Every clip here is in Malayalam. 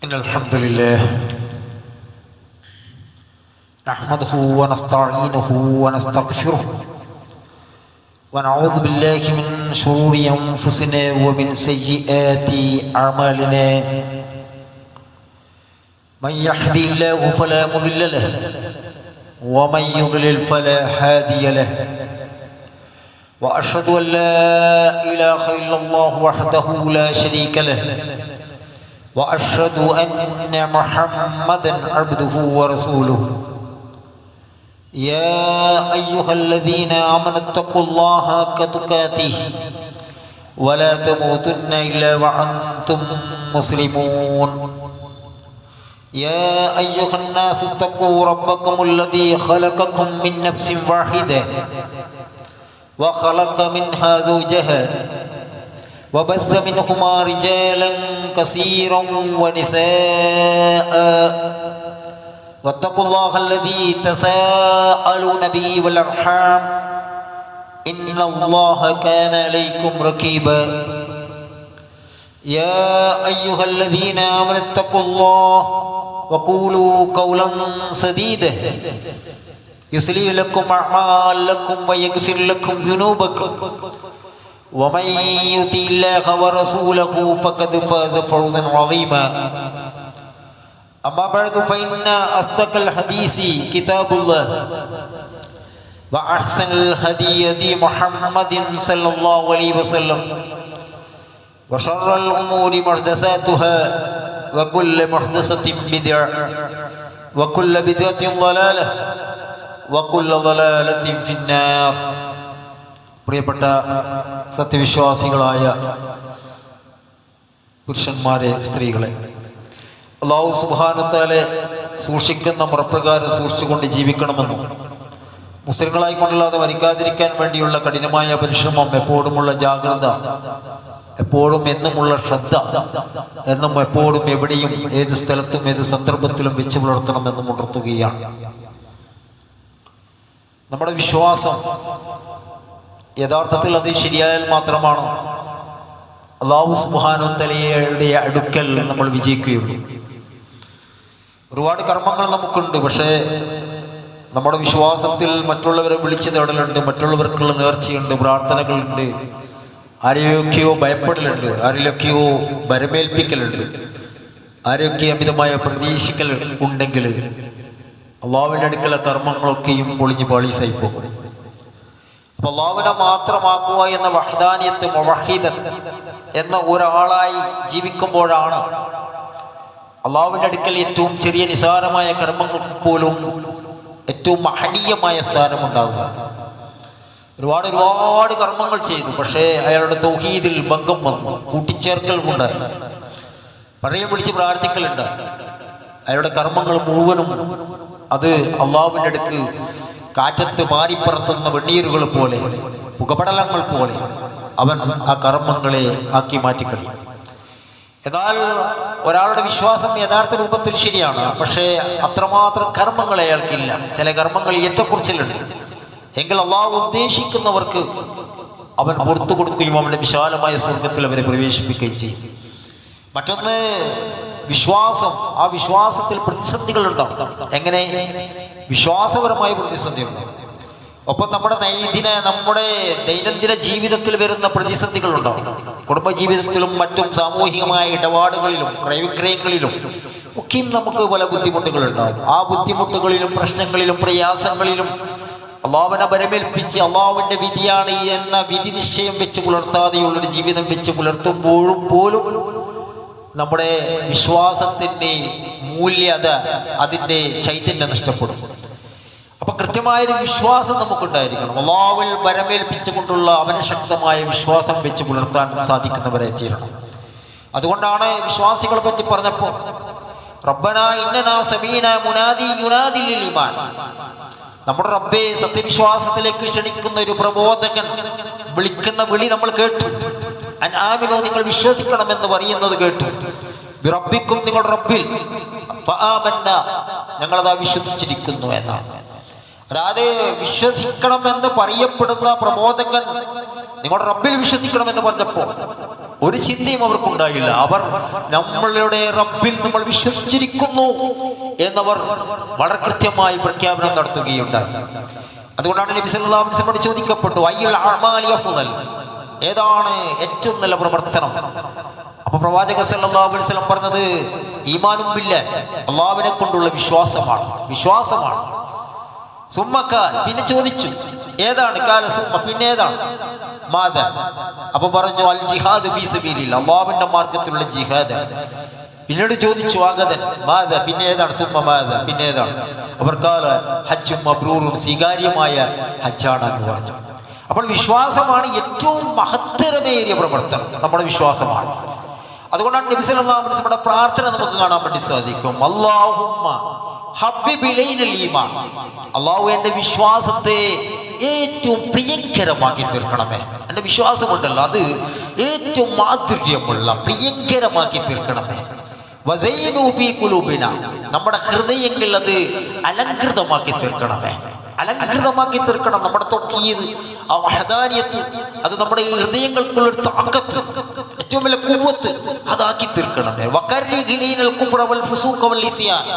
إن الحمد لله نحمده ونستعينه ونستغفره ونعوذ بالله من شرور أنفسنا ومن سيئات أعمالنا من يهدي الله فلا مضل له ومن يضلل فلا هادي له وأشهد أن لا إله إلا الله وحده لا شريك له وأشهد أن محمدًا عبده ورسوله يا أيها الذين آمنوا اتقوا الله حق تقاته ولا تموتن إلا وأنتم مسلمون يا أيها الناس اتقوا ربكم الذي خلقكم من نفس واحدة وخلق منها زوجها وبث منهما رجالا كثيرا ونساء واتقوا الله الذي تساءلون به والأرحام إن الله كان عليكم رقيبا يا أيها الذين آمنوا اتقوا الله وقولوا قولا سديدا يصلح لكم أعمالكم ويغفر لكم ذنوبكم ومن يطع الله ورسوله فقد فاز فوزا عظيما أما بعد فإن أصدق الحديث كتاب الله وأحسن الهدي هدي محمد صلى الله عليه وسلم وشر الأمور محدثاتها وكل محدثة بدعة وكل بدعة ضلالة وكل ضلالة في النار. പ്രിയപ്പെട്ട സത്യവിശ്വാസികളായ പുരുഷന്മാരെ, സ്ത്രീകളെ, അല്ലാഹു സുബ്ഹാനഹു വതആല സൂക്ഷിക്കുന്ന മുറപ്രകാരം സൂക്ഷിച്ചുകൊണ്ട് ജീവിക്കണമെന്നും മുസ്ലിങ്ങളായിക്കൊണ്ടല്ലാതെ മരിക്കാതിരിക്കാൻ വേണ്ടിയുള്ള കഠിനമായ പരിശ്രമം, എപ്പോഴുമുള്ള ജാഗ്രത, എപ്പോഴും എന്നുമുള്ള ശ്രദ്ധ, എന്നും എപ്പോഴും എവിടെയും ഏത് സ്ഥലത്തും ഏത് സന്ദർഭത്തിലും വെച്ച് പുലർത്തണമെന്നും ഉണർത്തുകയാണ്. നമ്മുടെ വിശ്വാസം യഥാർത്ഥത്തിൽ അത് ശരിയായാൽ മാത്രമാണ് അല്ലാഹു സുബ്ഹാനഹു വതആലയുടെ അടുക്കൽ നമ്മൾ വിജയിക്കുകയുള്ളൂ. ഒരുപാട് കർമ്മങ്ങൾ നമുക്കുണ്ട്, പക്ഷേ നമ്മുടെ വിശ്വാസത്തിൽ മറ്റുള്ളവരെ വിളിച്ചു തേടലുണ്ട്, മറ്റുള്ളവർക്കുള്ള നേർച്ചയുണ്ട്, പ്രാർത്ഥനകളുണ്ട്, ആരെയൊക്കെയോ ഭയപ്പെടലുണ്ട്, ആരിലൊക്കെയോ ഭരമേൽപ്പിക്കലുണ്ട്, ആരെയൊക്കെ അമിതമായ പ്രതീക്ഷിക്കൽ ഉണ്ടെങ്കിൽ അല്ലാഹുവിന്റെ അടുക്കലെ കർമ്മങ്ങളൊക്കെയും പൊളിഞ്ഞു പാളീസായി പോകും. അപ്പൊ അല്ലാഹുവിനെ മാത്രമാക്കുക എന്ന വഹ്ദാനിയത്ത്, മുവഹ്ഹിദൻ എന്ന ഒരാളായി ജീവിക്കുമ്പോഴാണ് അല്ലാഹുവിന്റെ അടുക്കൽ ഏറ്റവും ചെറിയ നിസാരമായ കർമ്മങ്ങൾക്ക് പോലും ഏറ്റവും മഹനീയമായ സ്ഥാനമുണ്ടാവുക. ഒരുപാട് കർമ്മങ്ങൾ ചെയ്തു, പക്ഷേ അയാളുടെ തൗഹീദിൽ ഭംഗം വന്നു, കൂട്ടിച്ചേർക്കൽ ഉണ്ടായി, പറയും പിടിച്ച് പ്രാർത്ഥിക്കലുണ്ടായി. അയാളുടെ കർമ്മങ്ങൾ മുഴുവനും അത് അല്ലാഹുവിന്റെ അടുക്ക് കാറ്റത്ത് പാറിപ്പറത്തുന്ന വെണ്ണീറുകൾ പോലെ, പുകപടലങ്ങൾ പോലെ അവൻ ആ കർമ്മങ്ങളെ ആക്കി മാറ്റിക്കളയും. എന്നാൽ ഒരാളുടെ വിശ്വാസം യഥാർത്ഥ രൂപത്തിൽ ശരിയാണ്, പക്ഷേ അത്രമാത്രം കർമ്മങ്ങൾ അയാൾക്കില്ല. ചില കർമ്മങ്ങൾ ഏറ്റക്കുറിച്ചിലുണ്ട് എങ്കിൽ അല്ലാഹു ഉദ്ദേശിക്കുന്നവർക്ക് അവൻ പുറത്തു കൊടുക്കുകയും അവന്റെ വിശാലമായ സ്വർഗത്തിൽ അവരെ പ്രവേശിപ്പിക്കുകയും ചെയ്യും. മറ്റൊന്ന് വിശ്വാസം. ആ വിശ്വാസത്തിൽ പ്രതിസന്ധികൾ ഉണ്ടാവും. എങ്ങനെ? വിശ്വാസപരമായ പ്രതിസന്ധി ഉണ്ടാവും. ഒപ്പം നമ്മുടെ ദൈനംദിന ജീവിതത്തിൽ വരുന്ന പ്രതിസന്ധികൾ ഉണ്ടാവും. കുടുംബജീവിതത്തിലും മറ്റും സാമൂഹികമായ ഇടപാടുകളിലും ക്രയവിക്രയങ്ങളിലും ഒക്കെയും നമുക്ക് പല ബുദ്ധിമുട്ടുകൾ ഉണ്ടാവും. ആ ബുദ്ധിമുട്ടുകളിലും പ്രശ്നങ്ങളിലും പ്രയാസങ്ങളിലും അല്ലാഹുവിനെ ഭരമേൽപ്പിച്ച് അല്ലാഹുവിന്റെ വിധിയാണ് എന്ന വിധി നിശ്ചയം വെച്ച് പുലർത്താതെയുള്ളൊരു ജീവിതം വെച്ച് പുലർത്തുമ്പോഴും പോലും നമ്മുടെ വിശ്വാസത്തിന്റെ മൂല്യത, അതിൻ്റെ ചൈതന്യം നഷ്ടപ്പെടും. അപ്പൊ കൃത്യമായൊരു വിശ്വാസം നമുക്കുണ്ടായിരിക്കണം. അല്ലാഹുവിൽ ഭരമേൽപ്പിച്ചുകൊണ്ടുള്ള അവന് ശക്തമായ വിശ്വാസം വെച്ച് പുലർത്താൻ സാധിക്കുന്നവരെ തീരണം. അതുകൊണ്ടാണ് വിശ്വാസികളെ പറ്റി പറഞ്ഞപ്പോ റബ്ബനാ ഇന്നനാ സമീനാ മുനാദി യുനാദി ലിൽ ഈമാൻ, നമ്മുടെ റബ്ബേ, സത്യവിശ്വാസത്തിലേക്ക് ക്ഷണിക്കുന്ന ഒരു പ്രബോധകൻ വിളിക്കുന്ന വിളി നമ്മൾ കേട്ടു. അൻ ആമിനൂ, നിങ്ങൾ വിശ്വസിക്കണമെന്ന് പറയുന്നത് കേട്ടു. ബിറബ്ബിക്കും, നിങ്ങളുടെ റബ്ബിൽ, ഫആമന്നാ, ഞങ്ങളതാ വിശ്വസിച്ചിരിക്കുന്നു എന്നാണ്. അതായത് വിശ്വസിക്കണമെന്ന് പറയപ്പെടുന്ന പ്രബോധകൻ നിങ്ങളുടെ റബ്ബിൽ വിശ്വസിക്കണമെന്ന് പറഞ്ഞപ്പോൾ ഒരു ചിന്തയും അവർക്കുണ്ടായില്ല. അവർ നമ്മളുടെ റബ്ബിൽ നമ്മൾ വിശ്വസിച്ചിരിക്കുന്നു എന്നവർ വളരെ കൃത്യമായി പ്രഖ്യാപനം നടത്തുകയുണ്ടായി. അതുകൊണ്ടാണ് നബി സല്ലല്ലാഹു അലൈഹി വസല്ലം ചോദിക്കപ്പെട്ടു, അയ്യുൽ അഅ്മാലി അഫ്ളൽ, ഏതാണ് ഏറ്റവും നല്ല പ്രവർത്തനം? അപ്പൊ പ്രവാചകൻ സല്ലല്ലാഹു അലൈഹി വസല്ലം പറഞ്ഞത് ഈമാനും ബില്ലാഹ്, അല്ലാഹുവിനെ കൊണ്ടുള്ള വിശ്വാസമാണ്. സുമ്മക്കാൽ, പിന്നെ ചോദിച്ചു ഏതാണ്? കാല സുമ്മ, പിന്നെ ഏതാണ്? മാദ, അപ്പൊ പറഞ്ഞു അൽ ജിഹാദ് ഫീ സബീലില്ലാഹ്, അല്ലാഹുവിന്റെ മാർഗ്ഗത്തിലുള്ള ജിഹാദ്. പിന്നീട് ചോദിച്ചു ആഗതൻ, മാദ, പിന്നെ ഏതാണ്? സുമ്മ മാദ, പിന്നെ ഏതാണ്? അവർ കാല ഹജ്ജും മബ്രൂറും, സ്വീകാര്യമായ ഹജ്ജാണ് എന്ന് പറഞ്ഞു. അപ്പോൾ വിശ്വാസമാണ് ഏറ്റവും മഹത്തരമേറിയ പ്രവർത്തനം, നമ്മുടെ വിശ്വാസമാണ്. അതുകൊണ്ടാണ് നബി സല്ലല്ലാഹു അലൈഹി വസല്ലം പ്രാർത്ഥന നമുക്ക് കാണാൻ വേണ്ടി സാധിക്കും, അല്ലാഹുമ്മ ഹബ്ബിബ് ഇലൈനൽ ഈമാൻ, അല്ലാഹു എൻ്റെ വിശ്വാസത്തെ ഏറ്റവും പ്രിയങ്കരമാക്കി തീർക്കണമേ. എൻ്റെ വിശ്വാസമുണ്ടല്ലോ, അത് ഏറ്റവും മാധുര്യമുള്ള പ്രിയങ്കരമാക്കി തീർക്കണമേ. വസൈനു ഫീ ഖുലൂബിന, നമ്മുടെ ഹൃദയങ്ങളിൽ അത് അലങ്കൃതമാക്കി തീർക്കണമേ. അലങ്കൃതമാക്കി തീർക്കണം. നമ്മുടെ തൗഹീദ്, ആ വഹദാനിയത്ത്, അത് നമ്മുടെ ഹൃദയങ്ങൾക്കുള്ള ഒരു താക്കത്ത്, ഏറ്റവും വലിയ ഖുവ്വത്ത്, അതാക്കി തീർക്കണമേ. വകർരിഹിനൽ കുഫ്ര വൽ ഫുസൂഖ വൽ ഇസ്യാൻ,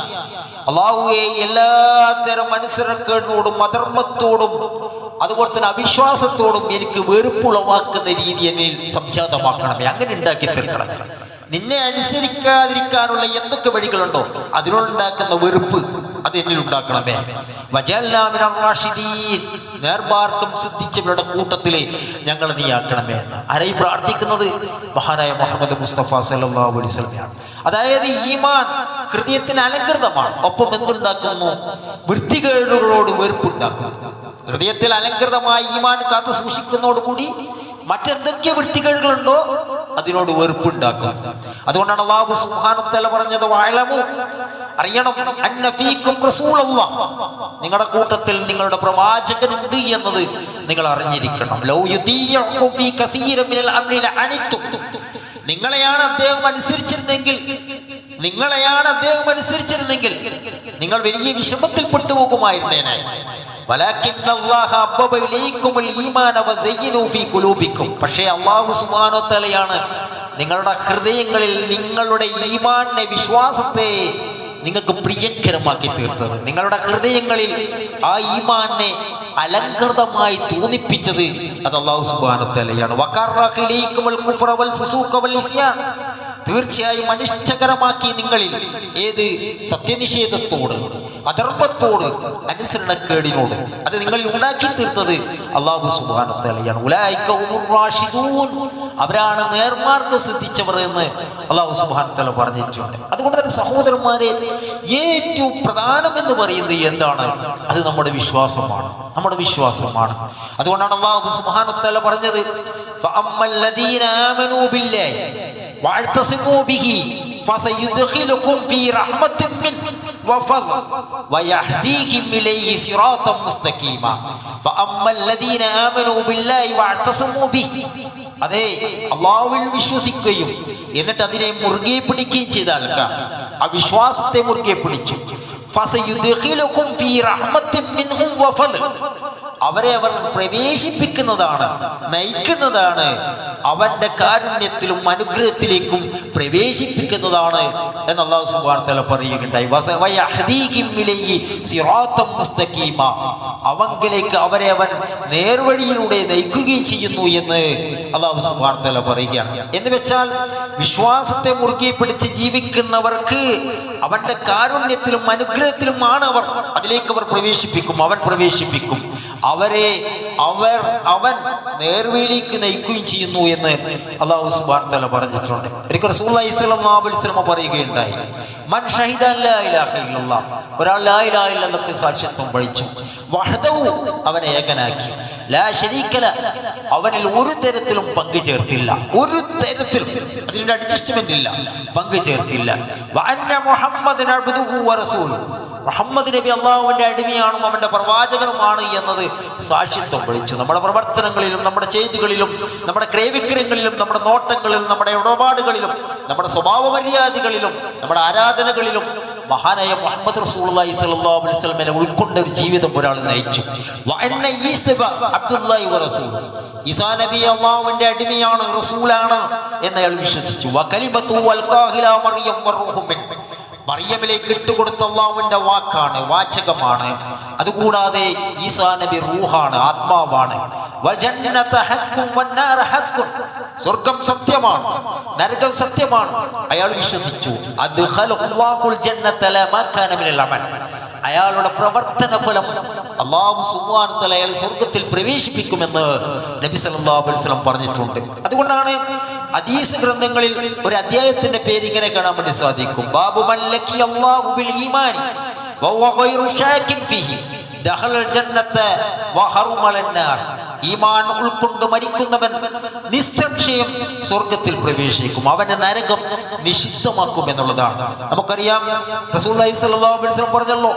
അല്ലാഹുവേ എല്ലാത്തരം അനുസരണക്കേടിനോടും അധർമ്മത്തോടും അതുപോലെ തന്നെ അവിശ്വാസത്തോടും എനിക്ക് വെറുപ്പുളവാക്കുന്ന രീതി എന്നിൽ സംജാതമാക്കണമേ. അങ്ങനെ ഉണ്ടാക്കി തീർക്കണമേ. നിന്നെ അനുസരിക്കാതിരിക്കാനുള്ള എന്തൊക്കെ വഴികളുണ്ടോ അതിനോടുണ്ടാക്കുന്ന വെറുപ്പ് അത് എന്നിൽ ഉണ്ടാക്കണമേ. വജഅൽനാ മിനർ റാഷിദീൻ, നേർമാർഗം സിദ്ധിച്ചവരുടെ കൂട്ടത്തിലെ ഞങ്ങൾ നീയാക്കണമേ എന്ന് ആരായി പ്രാർത്ഥിക്കുന്നത്? മഹാനായ മുഹമ്മദ് മുസ്തഫ സല്ലല്ലാഹു അലൈഹി വസല്ലം. അതായത് ഈമാൻ ഹൃദയത്തിന് അലങ്കൃതമാണ്, ഒപ്പം എന്തുണ്ടാക്കുന്നു? വൃത്തികേടുകളോട് വെറുപ്പുണ്ടാക്കുന്നു. ഹൃദയത്തിൽ അലങ്കൃതമായ ഈമാൻ കാത്തു സൂക്ഷിക്കുന്നതോടുകൂടി മറ്റെന്തൊക്കെ വൃത്തികേടുകളുണ്ടോ അതിനോട് വെറുപ്പുണ്ടാക്കും. അതുകൊണ്ടാണ് അല്ലാഹു സുബ്ഹാനഹു വ തആല പറഞ്ഞത്, വഅലമു, അറിയണം, അന്ന ഫീകും റസൂലല്ലാഹ്, നിങ്ങളുടെ കൂട്ടത്തിൽ നിങ്ങളുടെ പ്രവാചകനുണ്ട് എന്നത് നിങ്ങൾ അറിഞ്ഞിരിക്കണം. ലൗ യുതീഉകും ഫീ കസീറൻ മിനൽ അംരി ലഅനിതും, നിങ്ങളെയാണ് അദ്ദേഹം അനുസരിച്ചിരുന്നെങ്കിൽ നിങ്ങൾ വലിയ വിഷമത്തിൽ പെട്ടുപോകുമായിരുന്നേനെ. പക്ഷേ അല്ലാഹു സുബ്ഹാനഹു വ തആലയാണ് നിങ്ങളുടെ ഹൃദയങ്ങളിൽ നിങ്ങളുടെ ഈമാനിനെ, വിശ്വാസത്തെ നിങ്ങൾക്ക് പ്രിയങ്കരമാക്കി തീർത്തത്. നിങ്ങളുടെ ഹൃദയങ്ങളിൽ ആ ഈമാനിനെ അലങ്കൃതമായി തോന്നിപ്പിച്ചത് അത് അല്ലാഹു സുബ്ഹാനഹു വ തആലയാണ്. വകറഖ ഇലൈക്കുൽ കുഫ്ര വൽ ഫുസൂഖ വൽ ഇസ്യാൻ, തീർച്ചയായും അനിഷ്ടകരമാക്കി നിങ്ങളിൽ ഏത്? സത്യനിഷേധത്തോട്, അധർമ്മത്തോട്, അനുസരണക്കേടിനോട്, അത് നിങ്ങളിൽ ഉണ്ടാക്കി തീർത്തത് അല്ലാഹു സുബ്ഹാനഹു വ തആലയാണ്. ഉലൈക ഹുമുർ റാഷിദൂൻ, അവരാണ് നേർമാർഗ്ഗം സിദ്ധിച്ചവർ എന്ന് അല്ലാഹു സുബ്ഹാനഹു വ തആല പറഞ്ഞിട്ടുണ്ട്. അതുകൊണ്ട് തന്നെ സഹോദരന്മാരെ, ഏറ്റവും പ്രധാനമെന്ന് പറയുന്നത് എന്താണ്? അത് നമ്മുടെ വിശ്വാസമാണ്. അതുകൊണ്ടാണ് അല്ലാഹു സുബ്ഹാനഹു വ തആല പറഞ്ഞത്, ഫഅമ്മല്ലദീന ആമനൂ ബില്ലാഹി വഅതസിമൂ ബിഹി ഫസയുദ്ഖിലുകും ഫീ റഹ്മത്തിൻ മിൻ വഫദ്ൽ വയഹ്ദീഹിം ഇലൈഹി സിറാത്തൻ മുസ്തഖീമ. ഫഅമ്മല്ലദീന ആമനൂ ബില്ലാഹി വഅതസിമൂ ബിഹി, അതെ, അല്ലാഹുവിൽ വിശ്വസിക്കുകയും എന്നിട്ട് അതിനെ മുറുകെ പിടിക്കുകയും ചെയ്ത ആൾക്കാർ, ആ വിശ്വാസത്തെ മുറുകെ പിടിച്ചു, ഫസയുദ്ഖിലുകും ഫീ റഹ്മത്തിൻ മിൻഹു വഫദ്ൽ, അവരെ അവർ പ്രവേശിപ്പിക്കുന്നതാണ്, നയിക്കുന്നതാണ്, അവന്റെ കാരുണ്യത്തിലും അനുഗ്രഹത്തിലേക്കും പ്രവേശിപ്പിക്കുന്നതാണ് എന്ന് അല്ലാഹു സുബ്ഹാനഹു വ തആല പറയുകയുണ്ടായി. വയഹ്ദീഹിം ഇലൈഹി സിറാത്തൻ മുസ്തഖീമ, അവങ്കിലേക്ക് അവരെ അവൻ നേർവഴിയിലൂടെ നയിക്കുകയും ചെയ്യുന്നു എന്ന് അല്ലാഹു സുബ്ഹാനഹു വ തആല പറയുകയാണ്. എന്ന് വെച്ചാൽ വിശ്വാസത്തെ മുറുകെ പിടിച്ച് ജീവിക്കുന്നവർക്ക് അവന്റെ കാരുണ്യത്തിലും അനുഗ്രഹത്തിലുമാണ് അവർ, അതിലേക്ക് അവർ പ്രവേശിപ്പിക്കും, അവൻ പ്രവേശിപ്പിക്കും അവൻ നേർവഴിയിലേക്ക് നയിക്കുകയും ചെയ്യുന്നു എന്ന് അല്ലാഹു സുബ്ഹാനഹു വ തആല പറഞ്ഞിട്ടുണ്ട്. ഒരിക്കൽ റസൂലുള്ളാഹി സ്വല്ലല്ലാഹു അലൈഹി വസല്ലം പറയുകയുണ്ടായി, മൻ ഷഹിദ ലാ ഇലാഹ ഇല്ലല്ലാഹ്, ഒരാൾ ലാ ഇലാഹ ഇല്ലല്ലാഹ് സാക്ഷ്യത്വം വഹിച്ചു, വഹദഹു, അവനെ ഏകനാക്കി, ലാ ശരീക ലഹ്, അവനിൽ ഒരു തരത്തിലും പങ്കു ചേർത്തില്ല, ഒരു തരത്തിലും അതിന്റെ അഡ്ജസ്റ്റ്മെന്റ് ഇല്ല, പങ്കു ചേർത്തില്ല, വഅന്ന മുഹമ്മദൻ അബ്ദുഹു വറസൂലുഹു, മുഹമ്മദ് നബി അള്ളാഹുവിന്റെ അടിമയാണും അവന്റെ പ്രവാചകനുമാണ് എന്നത് സാക്ഷ്യത്വം വിളിച്ചു. നമ്മുടെ പ്രവർത്തനങ്ങളിലും നമ്മുടെ ചെയ്തികളിലും നമ്മുടെ ക്രയവിക്രയങ്ങളിലും നമ്മുടെ നോട്ടങ്ങളിലും നമ്മുടെ ഇടപാടുകളിലും നമ്മുടെ സ്വഭാവ മര്യാദകളിലും നമ്മുടെ ആരാധനകളിലും മഹാനായ മുഹമ്മദ് റസൂലുള്ളാഹി സ്വല്ലല്ലാഹു അലൈഹി വസല്ലമയെ ഉൾക്കൊണ്ട ഒരു ജീവിതം ഒരാൾ നയിച്ചു. വഅന്ന ഈസ അബ്ദുല്ലാഹി വറസൂൽ, ഈസാ നബി അല്ലാഹുവിന്റെ അടിമയാണ്, റസൂലാണ് എന്ന് അയാൾ വിശ്വസിച്ചു. വകലിമതു അൽഖാഹില മറിയം വറൂഹു മിൻ, മറിയമിലേക്ക് ഇട്ടുകൊടുത്ത അല്ലാഹുവിന്റെ വാക്കാണ്, വാചകമാണ്. അതുകൂടാതെ ഈസാ നബി റൂഹാണ്, ആത്മാവാണ്. വജന്നത ഹഖ്ഖുൻ വന്നാർ ഹഖ്ഖുൻ, സ്വർഗ്ഗം സത്യമാണ്, നരകം സത്യമാണ്. അയാൾ വിശ്വസിച്ചു. അദ്ഖലല്ലാഹുൽ ജന്നത ലമാ കാന മിനൽ അമൽ, അയാളുടെ പ്രവർത്തന ഫലം അല്ലാഹു സുബ്ഹാനഹു വ തആല അയാൾ സ്വർഗ്ഗത്തിൽ പ്രവേശിപ്പിക്കുമെന്ന് നബി സല്ലല്ലാഹു അലൈഹി വസല്ലം പറഞ്ഞിട്ടുണ്ട്. അതുകൊണ്ടാണ് ഹദീസ് ഗ്രന്ഥങ്ങളിൽ ഒരു അധ്യായത്തിന്റെ പേര് ഇങ്ങനെ കാണാൻ വേണ്ടി സാധിക്കും. ബാബു മൻ ലഖിയല്ലാഹു ബിൽ ഈമാനി വഹുവ ഗൈറു ശാക്കിൻ ഫീഹി ദഖലൽ ജന്നത വഹറുമലൻ നാർ, ഈമാൻ ഉൾക്കൊണ്ട് മരിക്കുന്നവൻ നിസ്സംശയം സ്വർഗത്തിൽ പ്രവേശിക്കും, അവന്റെ നരകം നിഷിദ്ധമാക്കും എന്നുള്ളതാണ്. നമുക്കറിയാം റസൂലുള്ളാഹി സ്വല്ലല്ലാഹു അലൈഹി വസല്ലം പറഞ്ഞല്ലോ,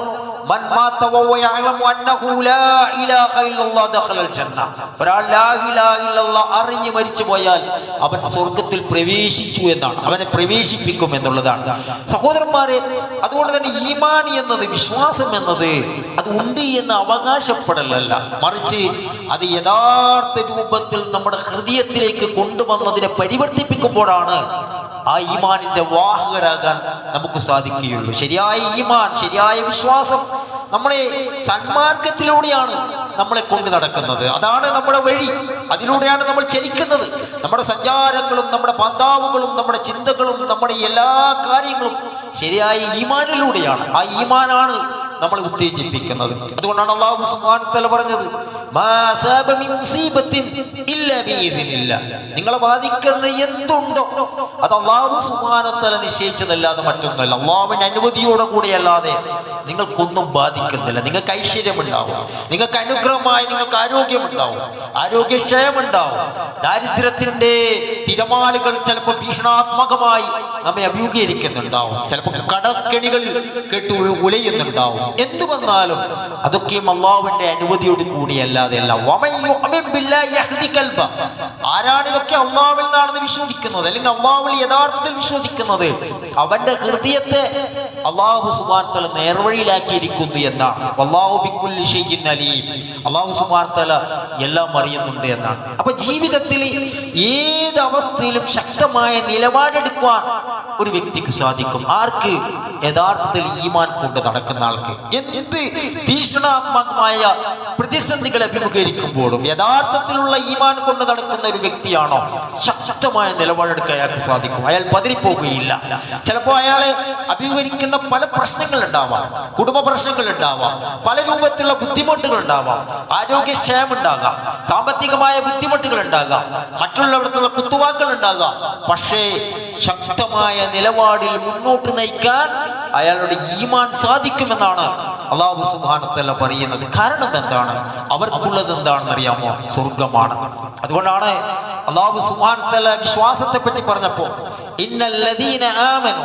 മൻ മാത വഹുവ യഅലമു അന്നഹു ലാ ഇലാഹ ഇല്ലല്ലാഹ് ദഖലൽ ജന്ന, ഒരാൾ ലാ ഇലാഹ ഇല്ലല്ലാഹ് അറിഞ്ഞു മരിച്ചു പോയാൽ അവൻ സ്വർഗത്തിൽ പ്രവേശിച്ചു എന്നാണ്, അവനെ പ്രവേശിപ്പിക്കും എന്നുള്ളതാണ്. സഹോദരന്മാരെ, അതുകൊണ്ട് തന്നെ ഈമാൻ എന്നത്, വിശ്വാസം എന്നത് അത് ഉണ്ട് എന്ന് അവകാശപ്പെടലല്ല, മറിച്ച് അത് യഥാർത്ഥ രൂപത്തിൽ നമ്മുടെ ഹൃദയത്തിലേക്ക് കൊണ്ടുവന്നതിനെ പരിവർത്തിപ്പിക്കുമ്പോഴാണ് ആ ഈമാനിന്റെ വാഹകരാകാൻ നമുക്ക് സാധിക്കുകയുള്ളൂ. ശരിയായ ഈമാൻ, ശരിയായ വിശ്വാസം നമ്മളെ സന്മാർഗത്തിലൂടെയാണ് നമ്മളെ കൊണ്ട് നടക്കുന്നത്. അതാണ് നമ്മുടെ വഴി, അതിലൂടെയാണ് നമ്മൾ ചലിക്കുന്നത്. നമ്മുടെ സഞ്ചാരങ്ങളും നമ്മുടെ പന്താവുകളും നമ്മുടെ ചിന്തകളും നമ്മുടെ എല്ലാ കാര്യങ്ങളും ശരിയായ ഈമാനിലൂടെയാണ്. ആ ഈമാനാണ് നമ്മളെ ഉത്തേജിപ്പിക്കുന്നത്. അതുകൊണ്ടാണ് അല്ലാഹു സുബ്ഹാനഹു വ തആല പറഞ്ഞത്, മാ അസാബ മിൻ മുസീബത്തിൻ ഇല്ലാ ബിഇദ്നില്ലാ, നിങ്ങളെ ബാധിക്കുന്ന എന്തുണ്ടോ അത് അല്ലാഹു സുബ്ഹാനഹു വ തആല നിശ്ചയിച്ചതല്ലാതെ മറ്റൊന്നുമല്ല. അല്ലാഹുവിന്റെ അനുമതിയോടെ കൂടിയല്ലാതെ നിങ്ങൾക്കൊന്നും ബാധിക്കുന്നില്ല. നിങ്ങൾക്ക് ഐശ്വര്യമുണ്ടാവും, നിങ്ങൾക്ക് അനുഗ്രഹമായി നിങ്ങൾക്ക് ആരോഗ്യമുണ്ടാവും, ആരോഗ്യക്ഷയമുണ്ടാവും. ദാരിദ്ര്യത്തിന്റെ തിരമാലകൾ ചിലപ്പോൾ ഭീഷണാത്മകമായി നമ്മെ അഭിമുഖീകരിക്കുന്നുണ്ടാവും, ചിലപ്പോൾ കടക്കെണികൾ കേട്ട് ഉലയുന്നുണ്ടാവും. എന്തു വന്നാലും അതൊക്കെയും അള്ളാഹുവിന്റെ അനുമതിയോട് കൂടിയല്ലാതെ അല്ല. ആരാണ് ഇതൊക്കെ അള്ളാഹുവിൽ നിന്നാണെന്ന് വിശ്വസിക്കുന്നത്, അല്ലെങ്കിൽ അള്ളാഹുവിൽ യഥാർത്ഥത്തിൽ വിശ്വസിക്കുന്നത്, അവന്റെ ഹൃദയത്തെ അള്ളാഹു സുബ്ഹാനഹു വ തആല നേർവഴിയിലാക്കിയിരിക്കുന്നു എന്നാണ്. അല്ലാഹു ബികുല്ലി ഷൈഇൻ അലീം, അള്ളാഹു സുബ്ഹാനഹു വ തആല എല്ലാം അറിയുന്നുണ്ട് എന്നാണ്. അപ്പൊ ജീവിതത്തിൽ ഏത് അവസ്ഥയിലും ശക്തമായ നിലപാടെടുക്കുവാൻ ഒരു വ്യക്തിക്ക് സാധിക്കും. ആർക്ക്? യഥാർത്ഥത്തിൽ ഈമാൻ കൊണ്ട് നടക്കുന്ന ആൾക്ക്. എന്ത് തീക്ഷ്ണാത്മകമായ പ്രതിസന്ധികളെ അഭിമുഖീകരിക്കുമ്പോഴും യഥാർത്ഥത്തിലുള്ള ഈമാൻ കൊണ്ട് നടക്കുന്ന ഒരു വ്യക്തിയാണോ, ശക്തമായ നിലപാടെടുക്കാൻ അയാൾക്ക് സാധിക്കും. അയാൾ പതറിപ്പോകുകയില്ല. ചിലപ്പോൾ അയാളെ അഭിമുഖീകരിക്കുന്ന പല പ്രശ്നങ്ങൾ ഉണ്ടാവാം, കുടുംബ പ്രശ്നങ്ങൾ ഉണ്ടാവാം, പല രൂപത്തിലുള്ള ബുദ്ധിമുട്ടുകൾ ഉണ്ടാവാം, ആരോഗ്യക്ഷയം ഉണ്ടാകാം, സാമ്പത്തികമായ ബുദ്ധിമുട്ടുകൾ ഉണ്ടാകാം, മറ്റുള്ളവിടത്തുള്ള കുത്തുവാക്കുകൾ ഉണ്ടാകാം. പക്ഷേ ശക്തമായ നിലപാടിൽ മുന്നോട്ട് നയിക്കാൻ അയാളുടെ ഈമാൻ സാധിക്കുമെന്നാണ് അല്ലാഹു സുബ്ഹാനഹു വ തആല പറയുന്നത്. കാരണം എന്താണ്? അവർക്കുള്ളത് എന്താണെന്ന് അറിയാമോ? സ്വർഗമാണ്. അതുകൊണ്ടാണ് അല്ലാഹു സുബ്ഹാനഹു വ തആല വിശ്വാസത്തെ പറ്റി പറഞ്ഞപ്പോൾ, ഇന്നല്ലദീന ആമനു